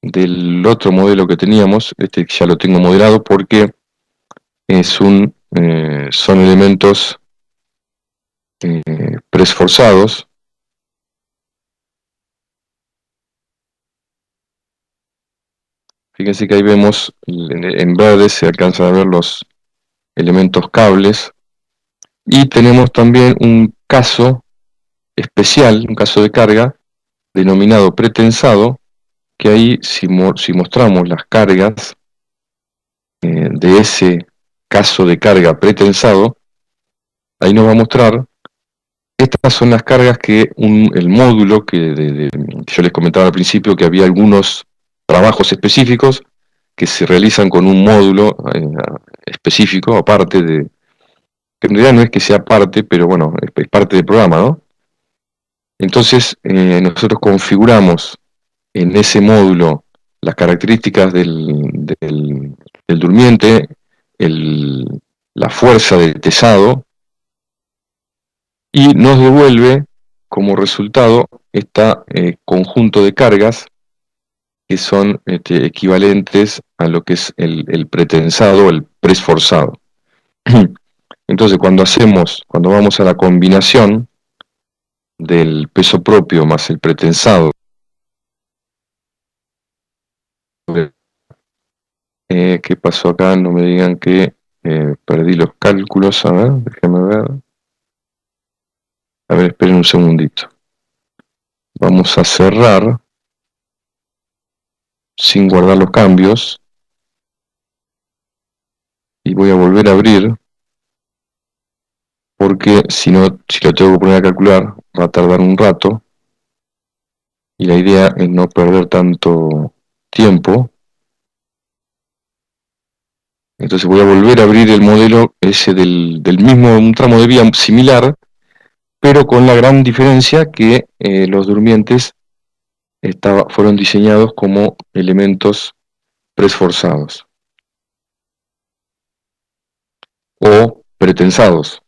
del otro modelo que teníamos, ya lo tengo modelado porque son elementos preesforzados. Fíjense que ahí vemos, en verde se alcanzan a ver los elementos cables, y tenemos también un caso especial, un caso de carga, denominado pretensado, que ahí si mostramos las cargas de ese caso de carga pretensado, ahí nos va a mostrar, estas son las cargas que el módulo que yo les comentaba al principio, que había algunos trabajos específicos que se realizan con un módulo específico, aparte que en realidad no es que sea parte, pero bueno, es parte del programa, ¿no? Entonces, nosotros configuramos en ese módulo las características del durmiente, la fuerza de tesado, y nos devuelve como resultado este conjunto de cargas que son equivalentes a lo que es el pretensado, el preesforzado. Entonces, cuando vamos a la combinación del peso propio más el pretensado, ¿qué pasó acá? No me digan que perdí los cálculos. A ver, déjenme ver. A ver, esperen un segundito. Vamos a cerrar sin guardar los cambios y voy a volver a abrir, porque si lo tengo que poner a calcular va a tardar un rato y la idea es no perder tanto tiempo. Entonces voy a volver a abrir el modelo ese del mismo, un tramo de vía similar, pero con la gran diferencia que los durmientes fueron diseñados como elementos preesforzados o pretensados.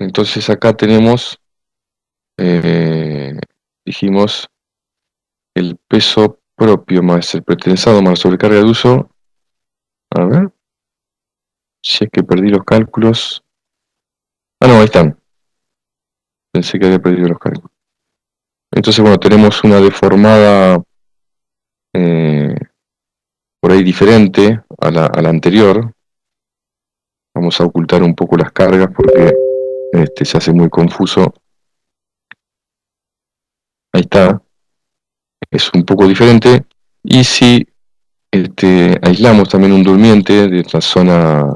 Entonces acá tenemos, dijimos, el peso propio más el pretensado más la sobrecarga de uso. A ver, si es que perdí los cálculos. Ah, no, ahí están. Pensé que había perdido los cálculos. Entonces, bueno, tenemos una deformada eh, por ahí diferente a la anterior. Vamos a ocultar un poco las cargas porque se hace muy confuso. Ahí está. Es un poco diferente. Y si aislamos también un durmiente de la zona.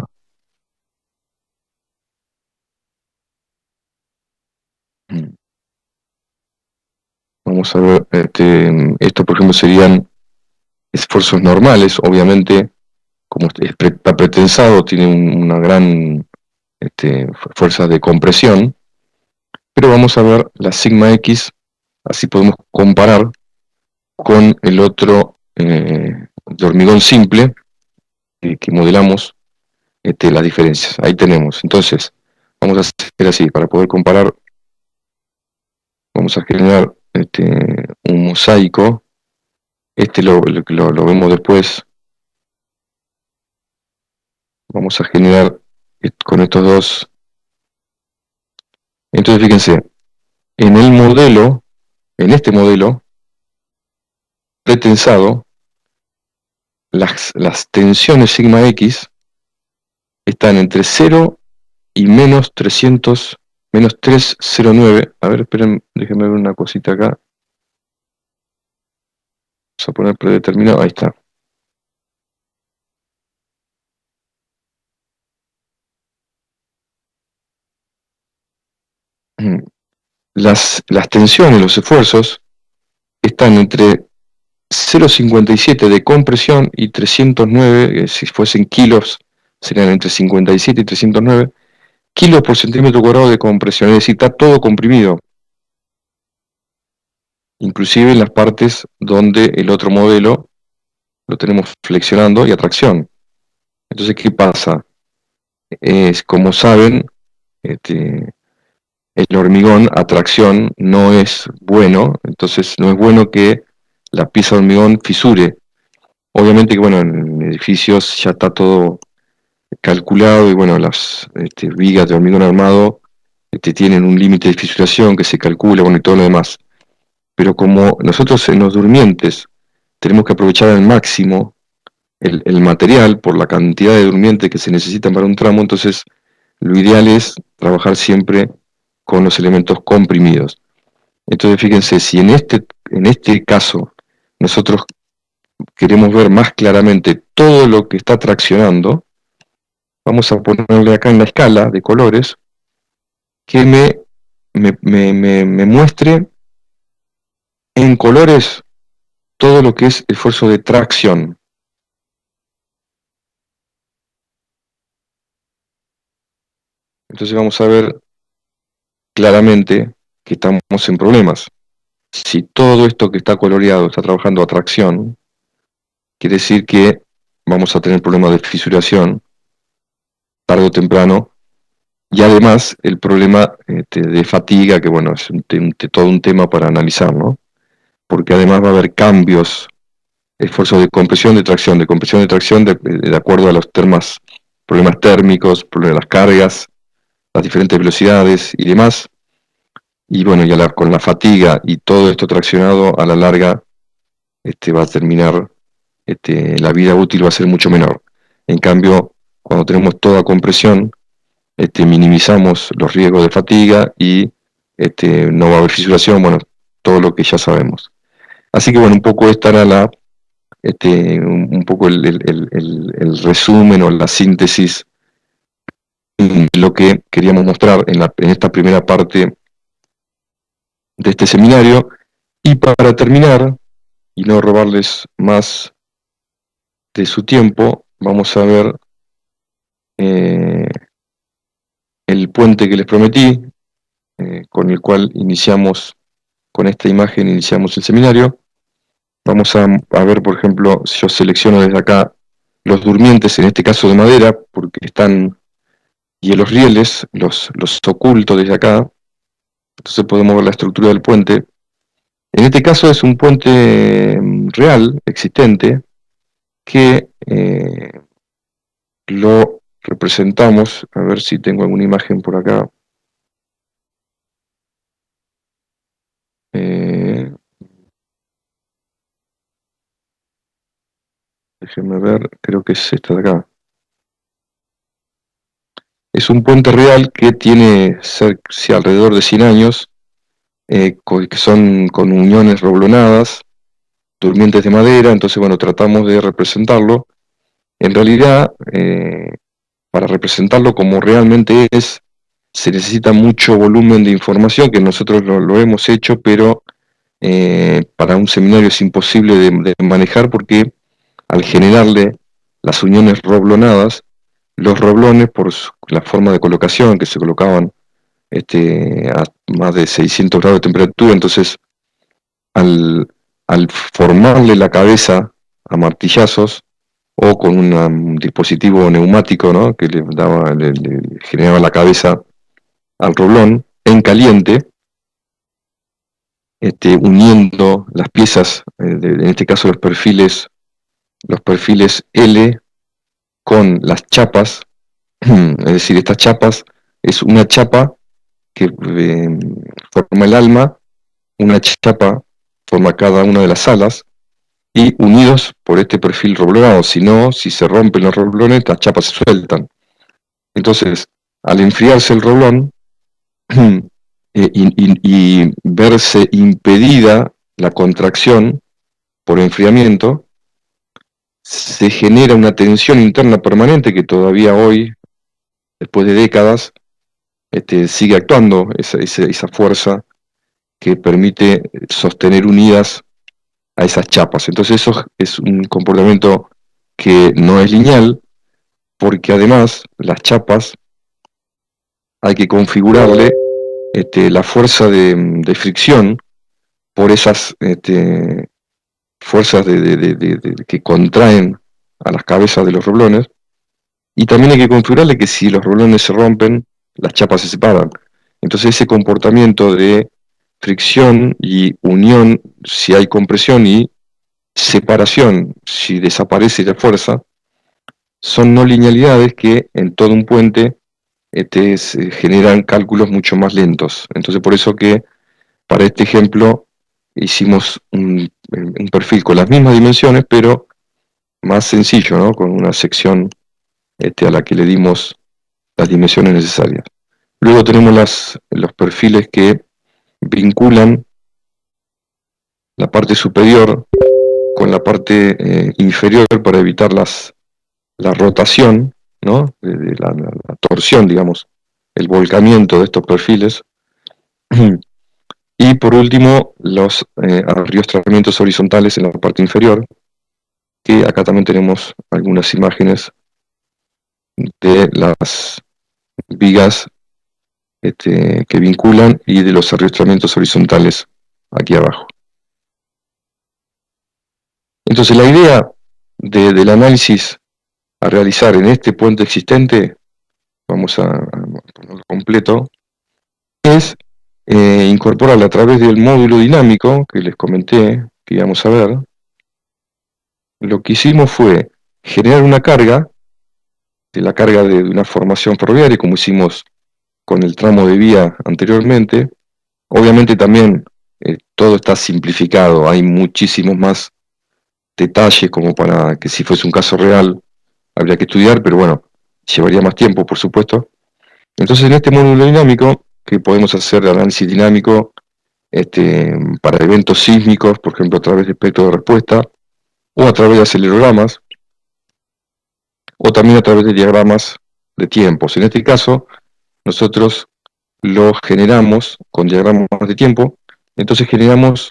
Vamos a ver, esto por ejemplo serían esfuerzos normales, obviamente, como está pretensado, tiene una gran fuerza de compresión, pero vamos a ver la sigma X, así podemos comparar con el otro de hormigón simple que modelamos las diferencias. Ahí tenemos. Entonces, vamos a hacer así, para poder comparar, vamos a generar un mosaico. Lo vemos después. Vamos a generar con estos dos. Entonces, fíjense, en el modelo, en este modelo pretensado, las tensiones sigma X están entre 0 y menos 309. A ver, esperen, déjenme ver una cosita acá. Vamos a poner predeterminado, ahí está. Las tensiones, los esfuerzos, están entre 0,57 de compresión y 309, si fuesen kilos, serían entre 57 y 309 kilos por centímetro cuadrado de compresión, es decir, está todo comprimido, inclusive en las partes donde el otro modelo lo tenemos flexionando y a tracción. Entonces, ¿qué pasa? Como saben, el hormigón a tracción no es bueno, entonces no es bueno que la pieza de hormigón fisure. Obviamente que, bueno, en edificios ya está todo calculado y, bueno, las vigas de hormigón armado tienen un límite de fisuración que se calcula, bueno, y todo lo demás. Pero como nosotros en los durmientes tenemos que aprovechar al máximo el material por la cantidad de durmientes que se necesitan para un tramo, entonces lo ideal es trabajar siempre con los elementos comprimidos. Entonces fíjense, si en este caso nosotros queremos ver más claramente todo lo que está traccionando, vamos a ponerle acá en la escala de colores que me muestre en colores todo lo que es esfuerzo de tracción. Entonces vamos a ver claramente que estamos en problemas. Si todo esto que está coloreado está trabajando a tracción, quiere decir que vamos a tener problemas de fisuración tarde o temprano, y además el problema de fatiga, que, bueno, es todo un tema para analizar, ¿no? Porque además va a haber cambios, esfuerzos de compresión, de tracción, de acuerdo a los problemas térmicos, problemas de las cargas, las diferentes velocidades y demás. Y bueno, ya con la fatiga y todo esto traccionado, a la larga va a terminar, la vida útil va a ser mucho menor. En cambio, cuando tenemos toda compresión, minimizamos los riesgos de fatiga y no va a haber fisuración, bueno, todo lo que ya sabemos. Así que, bueno, un poco esta era un poco el resumen o la síntesis de lo que queríamos mostrar en esta primera parte de este seminario. Y para terminar, y no robarles más de su tiempo, vamos a ver el puente que les prometí, con el cual iniciamos, con esta imagen iniciamos el seminario. Vamos a ver, por ejemplo, si yo selecciono desde acá los durmientes, en este caso de madera, porque están y en los rieles los oculto desde acá, entonces podemos ver la estructura del puente. En este caso es un puente real, existente, que lo representamos, a ver si tengo alguna imagen por acá. Déjenme ver, creo que es esta de acá. Es un puente real que tiene alrededor de 100 años, que son con uniones roblonadas, durmientes de madera, entonces bueno, tratamos de representarlo. En realidad, para representarlo como realmente es, se necesita mucho volumen de información, que nosotros lo hemos hecho, pero para un seminario es imposible de manejar porque al generarle las uniones roblonadas, los roblones, por la forma de colocación, que se colocaban a más de 600 grados de temperatura, entonces al, al formarle la cabeza a martillazos o con un dispositivo neumático, ¿no?, que le generaba la cabeza al roblón en caliente, uniendo las piezas, en este caso los perfiles L con las chapas, es decir, estas chapas es una chapa que forma el alma, una chapa forma cada una de las alas, y unidos por este perfil roblonado. Si no, si se rompen los roblones, las chapas se sueltan. Entonces, al enfriarse el roblón y verse impedida la contracción por enfriamiento, se genera una tensión interna permanente que todavía hoy, después de décadas, sigue actuando esa fuerza que permite sostener unidas a esas chapas. Entonces eso es un comportamiento que no es lineal, porque además las chapas hay que configurarle la fuerza de fricción por esas fuerzas que contraen a las cabezas de los roblones, y también hay que configurarle que si los roblones se rompen, las chapas se separan. Entonces ese comportamiento de fricción y unión si hay compresión y separación si desaparece la fuerza, son no linealidades que en todo un puente se generan cálculos mucho más lentos. Entonces por eso que para este ejemplo hicimos un perfil con las mismas dimensiones, pero más sencillo, ¿no?, con una sección a la que le dimos las dimensiones necesarias. Luego tenemos los perfiles que vinculan la parte superior con la parte inferior para evitar la rotación, ¿no?, la torsión, digamos, el volcamiento de estos perfiles. Y por último, los arriostramientos horizontales en la parte inferior, que acá también tenemos algunas imágenes de las vigas que vinculan y de los arriostramientos horizontales aquí abajo. Entonces la idea del análisis a realizar en este puente existente, vamos a ponerlo completo, es incorporar a través del módulo dinámico que les comenté que íbamos a ver. Lo que hicimos fue generar una carga, de la carga de una formación ferroviaria, como hicimos con el tramo de vía anteriormente. Obviamente también todo está simplificado, hay muchísimos más detalles como para que si fuese un caso real habría que estudiar, pero bueno, llevaría más tiempo, por supuesto. Entonces en este módulo dinámico, que podemos hacer análisis dinámico para eventos sísmicos, por ejemplo a través de espectro de respuesta, o a través de acelerogramas, o también a través de diagramas de tiempos. En este caso, nosotros lo generamos con diagramas de tiempo. Entonces generamos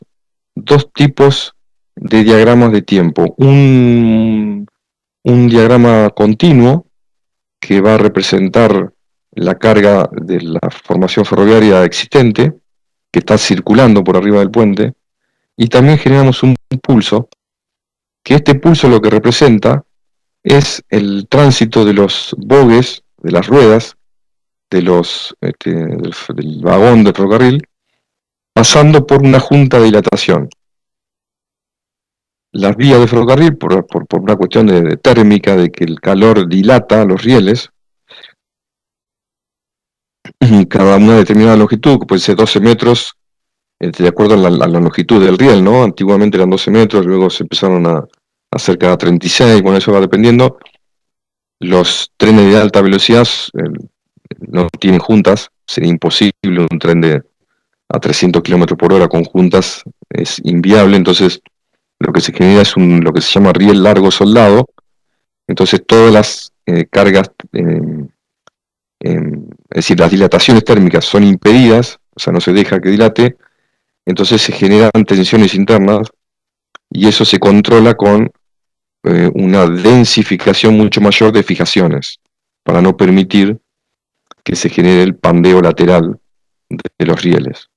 dos tipos de diagramas de tiempo. Un diagrama continuo, que va a representar la carga de la formación ferroviaria existente, que está circulando por arriba del puente, y también generamos un pulso, que este pulso lo que representa es el tránsito de los bogues, de las ruedas, del vagón del ferrocarril, pasando por una junta de dilatación. Las vías de ferrocarril, por una cuestión de térmica, de que el calor dilata los rieles, cada una determinada longitud, que puede ser 12 metros, de acuerdo a la longitud del riel, ¿no? Antiguamente eran 12 metros, luego se empezaron a hacer cada 36, bueno, eso va dependiendo. Los trenes de alta velocidad no tienen juntas, sería imposible un tren a 300 kilómetros por hora con juntas, es inviable, entonces lo que se genera es lo que se llama riel largo soldado, entonces todas las cargas, es decir, las dilataciones térmicas son impedidas, o sea, no se deja que dilate, entonces se generan tensiones internas y eso se controla con una densificación mucho mayor de fijaciones, para no permitir que se genere el pandeo lateral de los rieles.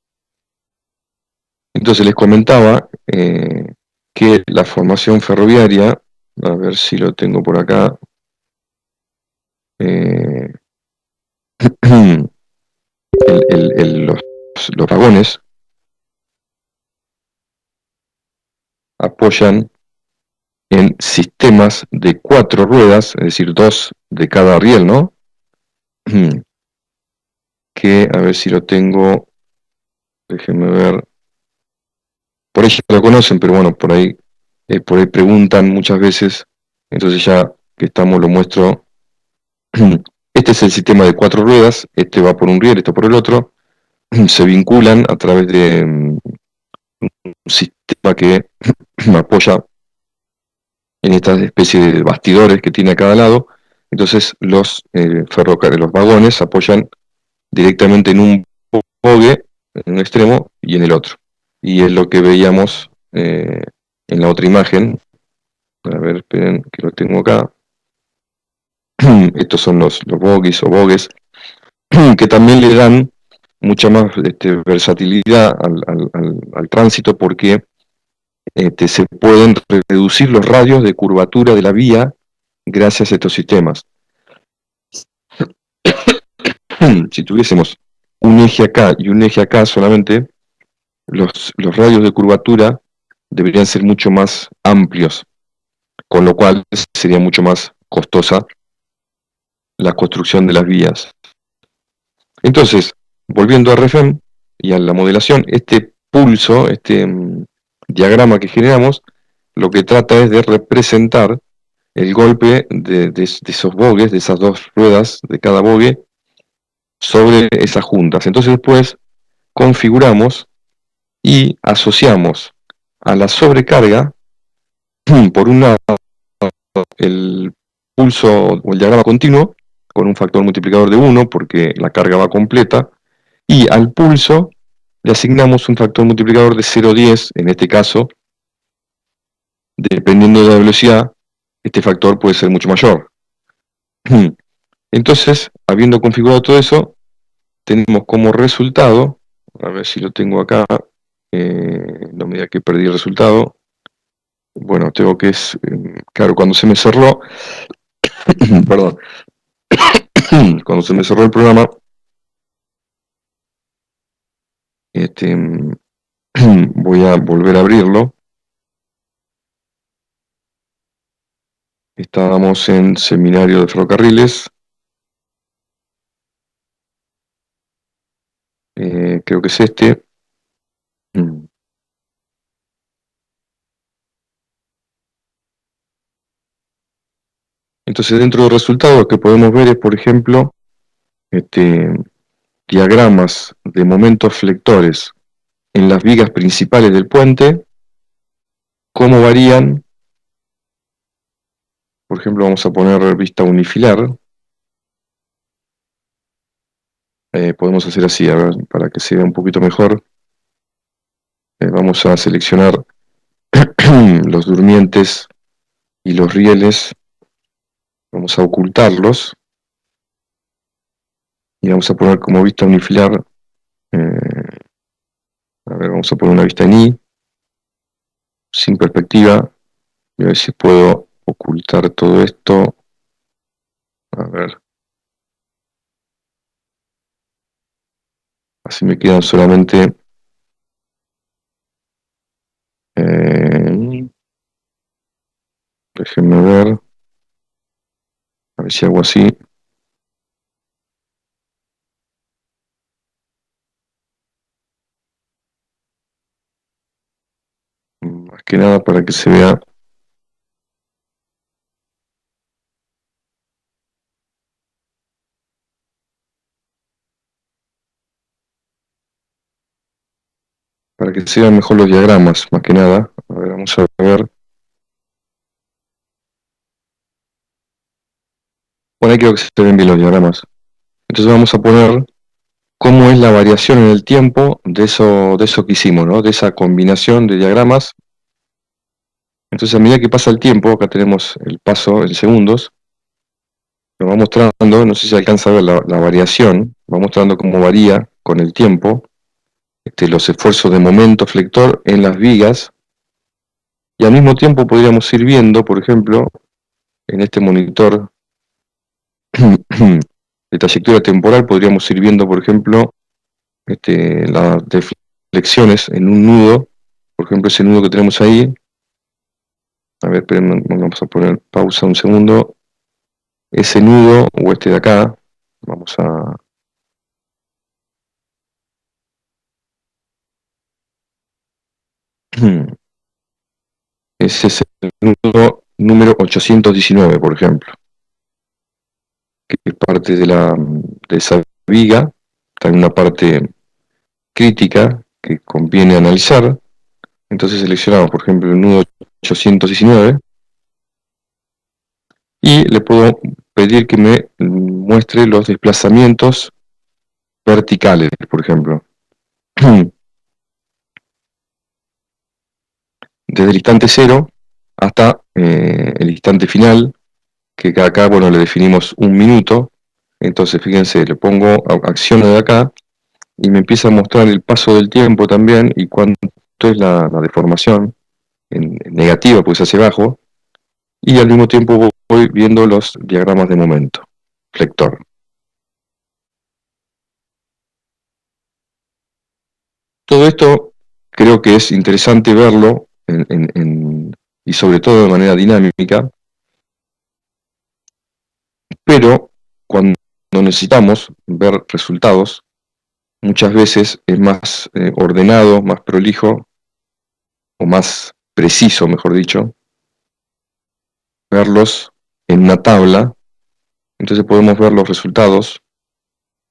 Entonces les comentaba que la formación ferroviaria, a ver si lo tengo por acá, los vagones apoyan en sistemas de 4 ruedas, es decir, 2 de cada riel, ¿no? Que, a ver si lo tengo, déjenme ver, por ahí ya lo conocen, pero bueno, por ahí preguntan muchas veces, entonces ya que estamos lo muestro. Este es el sistema de 4 ruedas, este va por un riel, este por el otro, se vinculan a través de un sistema que apoya en esta especie de bastidores que tiene a cada lado, entonces los ferrocarriles, los vagones apoyan directamente en un bogue, en un extremo y en el otro. Y es lo que veíamos en la otra imagen. A ver, esperen que lo tengo acá. Estos son los bogies o bogues, que también le dan mucha más versatilidad al tránsito porque se pueden reducir los radios de curvatura de la vía gracias a estos sistemas. Si tuviésemos un eje acá y un eje acá solamente, los radios de curvatura deberían ser mucho más amplios, con lo cual sería mucho más costosa la construcción de las vías. Entonces, volviendo a RFEM y a la modelación, este pulso, diagrama que generamos, lo que trata es de representar el golpe de esos bogues, de esas 2 ruedas de cada bogue, sobre esas juntas. Entonces después configuramos y asociamos a la sobrecarga, por un lado, el pulso o el diagrama continuo, con un factor multiplicador de 1, porque la carga va completa, y al pulso le asignamos un factor multiplicador de 0,10, en este caso, dependiendo de la velocidad, este factor puede ser mucho mayor. Entonces, habiendo configurado todo eso, tenemos como resultado, a ver si lo tengo acá, no me diga que perdí el resultado, bueno, tengo que claro, cuando se me cerró, perdón, cuando se me cerró el programa, voy a volver a abrirlo. Estábamos en seminario de ferrocarriles, creo que es este. Entonces, dentro de los resultados que podemos ver es, por ejemplo, diagramas de momentos flectores en las vigas principales del puente, cómo varían. Por ejemplo, vamos a poner vista unifilar. Podemos hacer así, a ver, para que se vea un poquito mejor. Vamos a seleccionar los durmientes y los rieles. Vamos a ocultarlos. Y vamos a poner como vista unifilar. A ver, vamos a poner una vista en I, sin perspectiva. Y a ver si puedo ocultar todo esto. A ver. Así me quedan solamente eh, déjenme ver, a ver si hago así. Más que nada para que se vea. Para que se vean mejor los diagramas, más que nada. A ver, vamos a ver. Bueno, ahí creo que se ven bien los diagramas. Entonces vamos a poner cómo es la variación en el tiempo de eso que hicimos, ¿no? De esa combinación de diagramas. Entonces a medida que pasa el tiempo, acá tenemos el paso en segundos, nos va mostrando, no sé si se alcanza a ver la variación, va mostrando cómo varía con el tiempo, los esfuerzos de momento flector en las vigas, y al mismo tiempo podríamos ir viendo, por ejemplo, en este monitor de trayectoria temporal, podríamos ir viendo, por ejemplo, las deflexiones en un nudo, por ejemplo, ese nudo que tenemos ahí. A ver, esperen, vamos a poner pausa un segundo. Ese nudo, o este de acá, vamos a... Ese es el nudo número 819, por ejemplo, que es parte de esa viga, está en una parte crítica que conviene analizar. Entonces seleccionamos, por ejemplo, el nudo 819 y le puedo pedir que me muestre los desplazamientos verticales, por ejemplo. Desde el instante cero hasta el instante final, que acá, bueno, le definimos un minuto. Entonces, fíjense, le pongo acciones de acá y me empieza a mostrar el paso del tiempo también y cuánto es la deformación en negativa, pues hacia abajo, y al mismo tiempo voy viendo los diagramas de momento, flector. Todo esto creo que es interesante verlo y sobre todo de manera dinámica, pero cuando necesitamos ver resultados, muchas veces es más ordenado, más prolijo, o más preciso, mejor dicho, verlos en una tabla. Entonces podemos ver los resultados,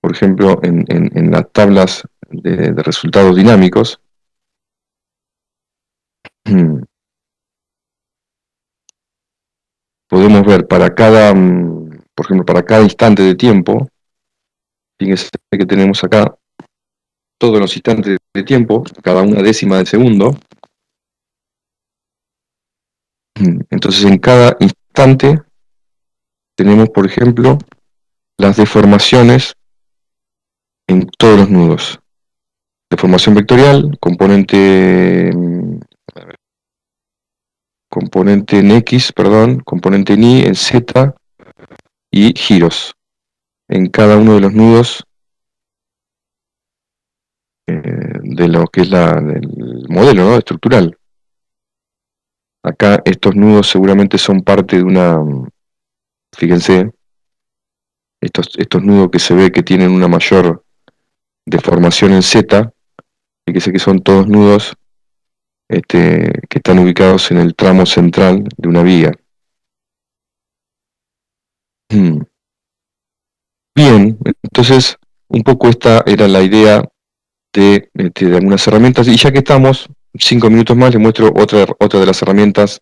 por ejemplo, en las tablas de resultados dinámicos. Podemos ver para cada, por ejemplo, para cada instante de tiempo, fíjense que tenemos acá todos los instantes de tiempo, cada una décima de segundo. Entonces en cada instante tenemos, por ejemplo, las deformaciones en todos los nudos. Deformación vectorial, componente en X, perdón, componente en Y, en Z y giros en cada uno de los nudos de lo que es el modelo, ¿no? Estructural. Acá estos nudos seguramente son parte de una, fíjense, estos nudos que se ve que tienen una mayor deformación en Z, fíjense que son todos nudos que están ubicados en el tramo central de una viga. Bien, entonces un poco esta era la idea de algunas herramientas, y ya que estamos, 5 minutos más, les muestro otra de las herramientas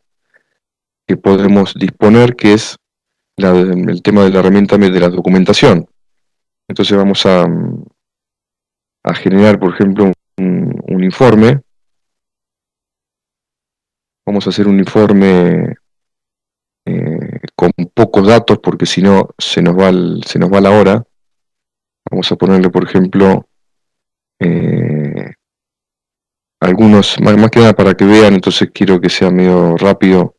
que podemos disponer, que es el tema de la herramienta de la documentación. Entonces vamos a generar, por ejemplo, un informe. Vamos a hacer un informe con pocos datos, porque si no se nos va la hora. Vamos a ponerle, por ejemplo, algunos, más que nada para que vean, entonces quiero que sea medio rápido.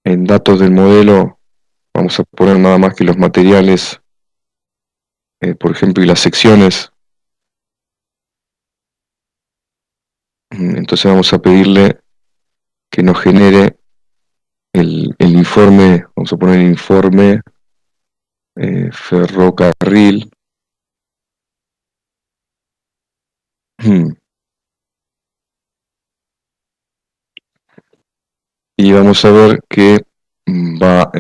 En datos del modelo vamos a poner nada más que los materiales, por ejemplo, y las secciones Entonces vamos a pedirle que nos genere el informe, vamos a poner informe ferrocarril. Y vamos a ver que va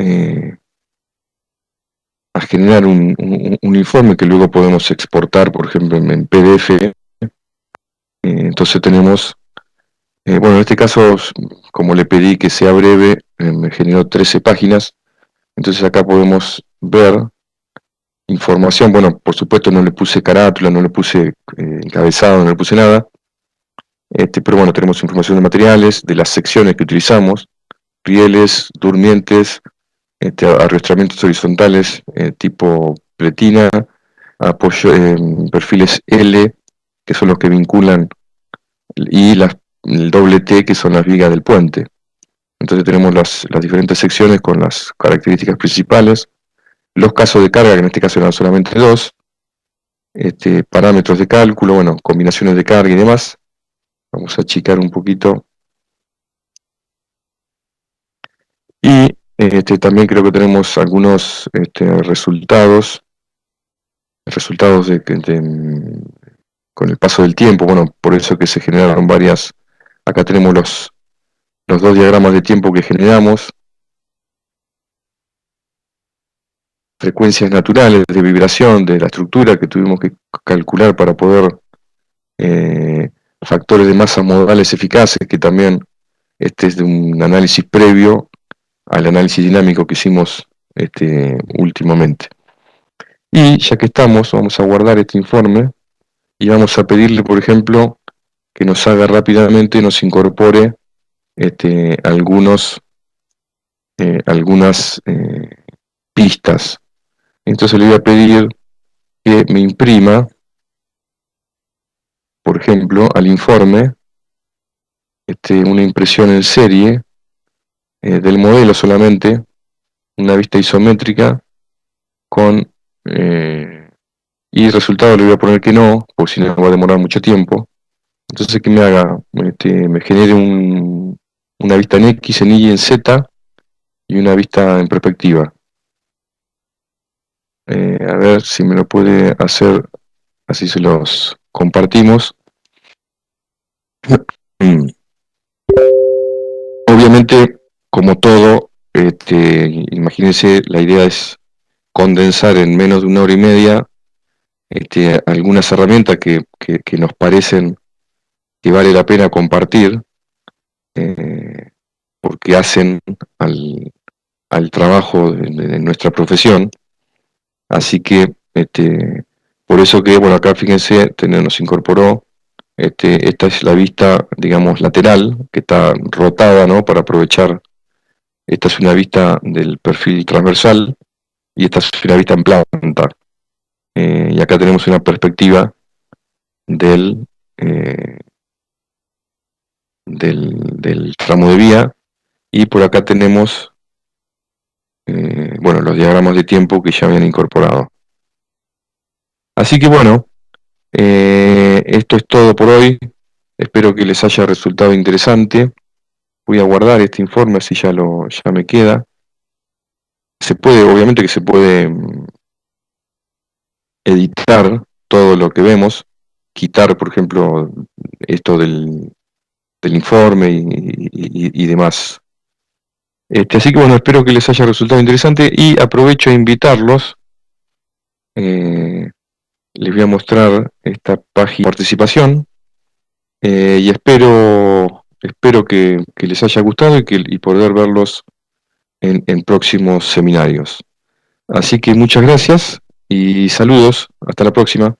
a generar un informe que luego podemos exportar, por ejemplo, en PDF. Entonces tenemos, bueno, en este caso, como le pedí que sea breve, me generó 13 páginas. Entonces acá podemos ver información. Bueno, por supuesto no le puse carátula, no le puse encabezado, no le puse nada. Pero bueno, tenemos información de materiales, de las secciones que utilizamos, rieles, durmientes, arrastramientos horizontales tipo pretina, apoyo, perfiles L, que son los que vinculan, y el doble T, que son las vigas del puente. Entonces tenemos las diferentes secciones con las características principales, los casos de carga, que en este caso eran solamente dos, parámetros de cálculo, bueno, combinaciones de carga y demás. Vamos a achicar un poquito. Y también creo que tenemos algunos resultados con el paso del tiempo. Bueno, por eso que se generaron varias. Acá tenemos los dos diagramas de tiempo que generamos, frecuencias naturales de vibración de la estructura que tuvimos que calcular para poder, factores de masas modales eficaces, que también este es de un análisis previo al análisis dinámico que hicimos últimamente. Y ya que estamos, vamos a guardar este informe y vamos a pedirle, por ejemplo, que nos haga rápidamente, nos incorpore algunas pistas. Entonces le voy a pedir que me imprima, por ejemplo, al informe, una impresión en serie del modelo solamente, una vista isométrica con y resultado le voy a poner que no, porque si no va a demorar mucho tiempo. Entonces que me haga, me genere una vista en X, en Y, en Z y una vista en perspectiva. A ver si me lo puede hacer, así se los compartimos. Obviamente, como todo, imagínense, la idea es condensar en menos de 1 hora y media algunas herramientas que nos parecen que vale la pena compartir, porque hacen al trabajo de nuestra profesión. Así que, por eso que, bueno, acá fíjense, nos incorporó, esta es la vista, digamos, lateral, que está rotada, ¿no? Para aprovechar, esta es una vista del perfil transversal, y esta es una vista en planta. Y acá tenemos una perspectiva del, del tramo de vía, y por acá tenemos, bueno, los diagramas de tiempo que ya habían incorporado. Así que bueno, esto es todo por hoy. Espero que les haya resultado interesante. Voy a guardar este informe, así ya me queda. Se puede, obviamente que se puede editar todo lo que vemos, quitar, por ejemplo, esto del informe y demás. Así que bueno, espero que les haya resultado interesante y aprovecho a invitarlos. Les voy a mostrar esta página de participación, y espero que les haya gustado y poder verlos en próximos seminarios. Así que muchas gracias y saludos. Hasta la próxima.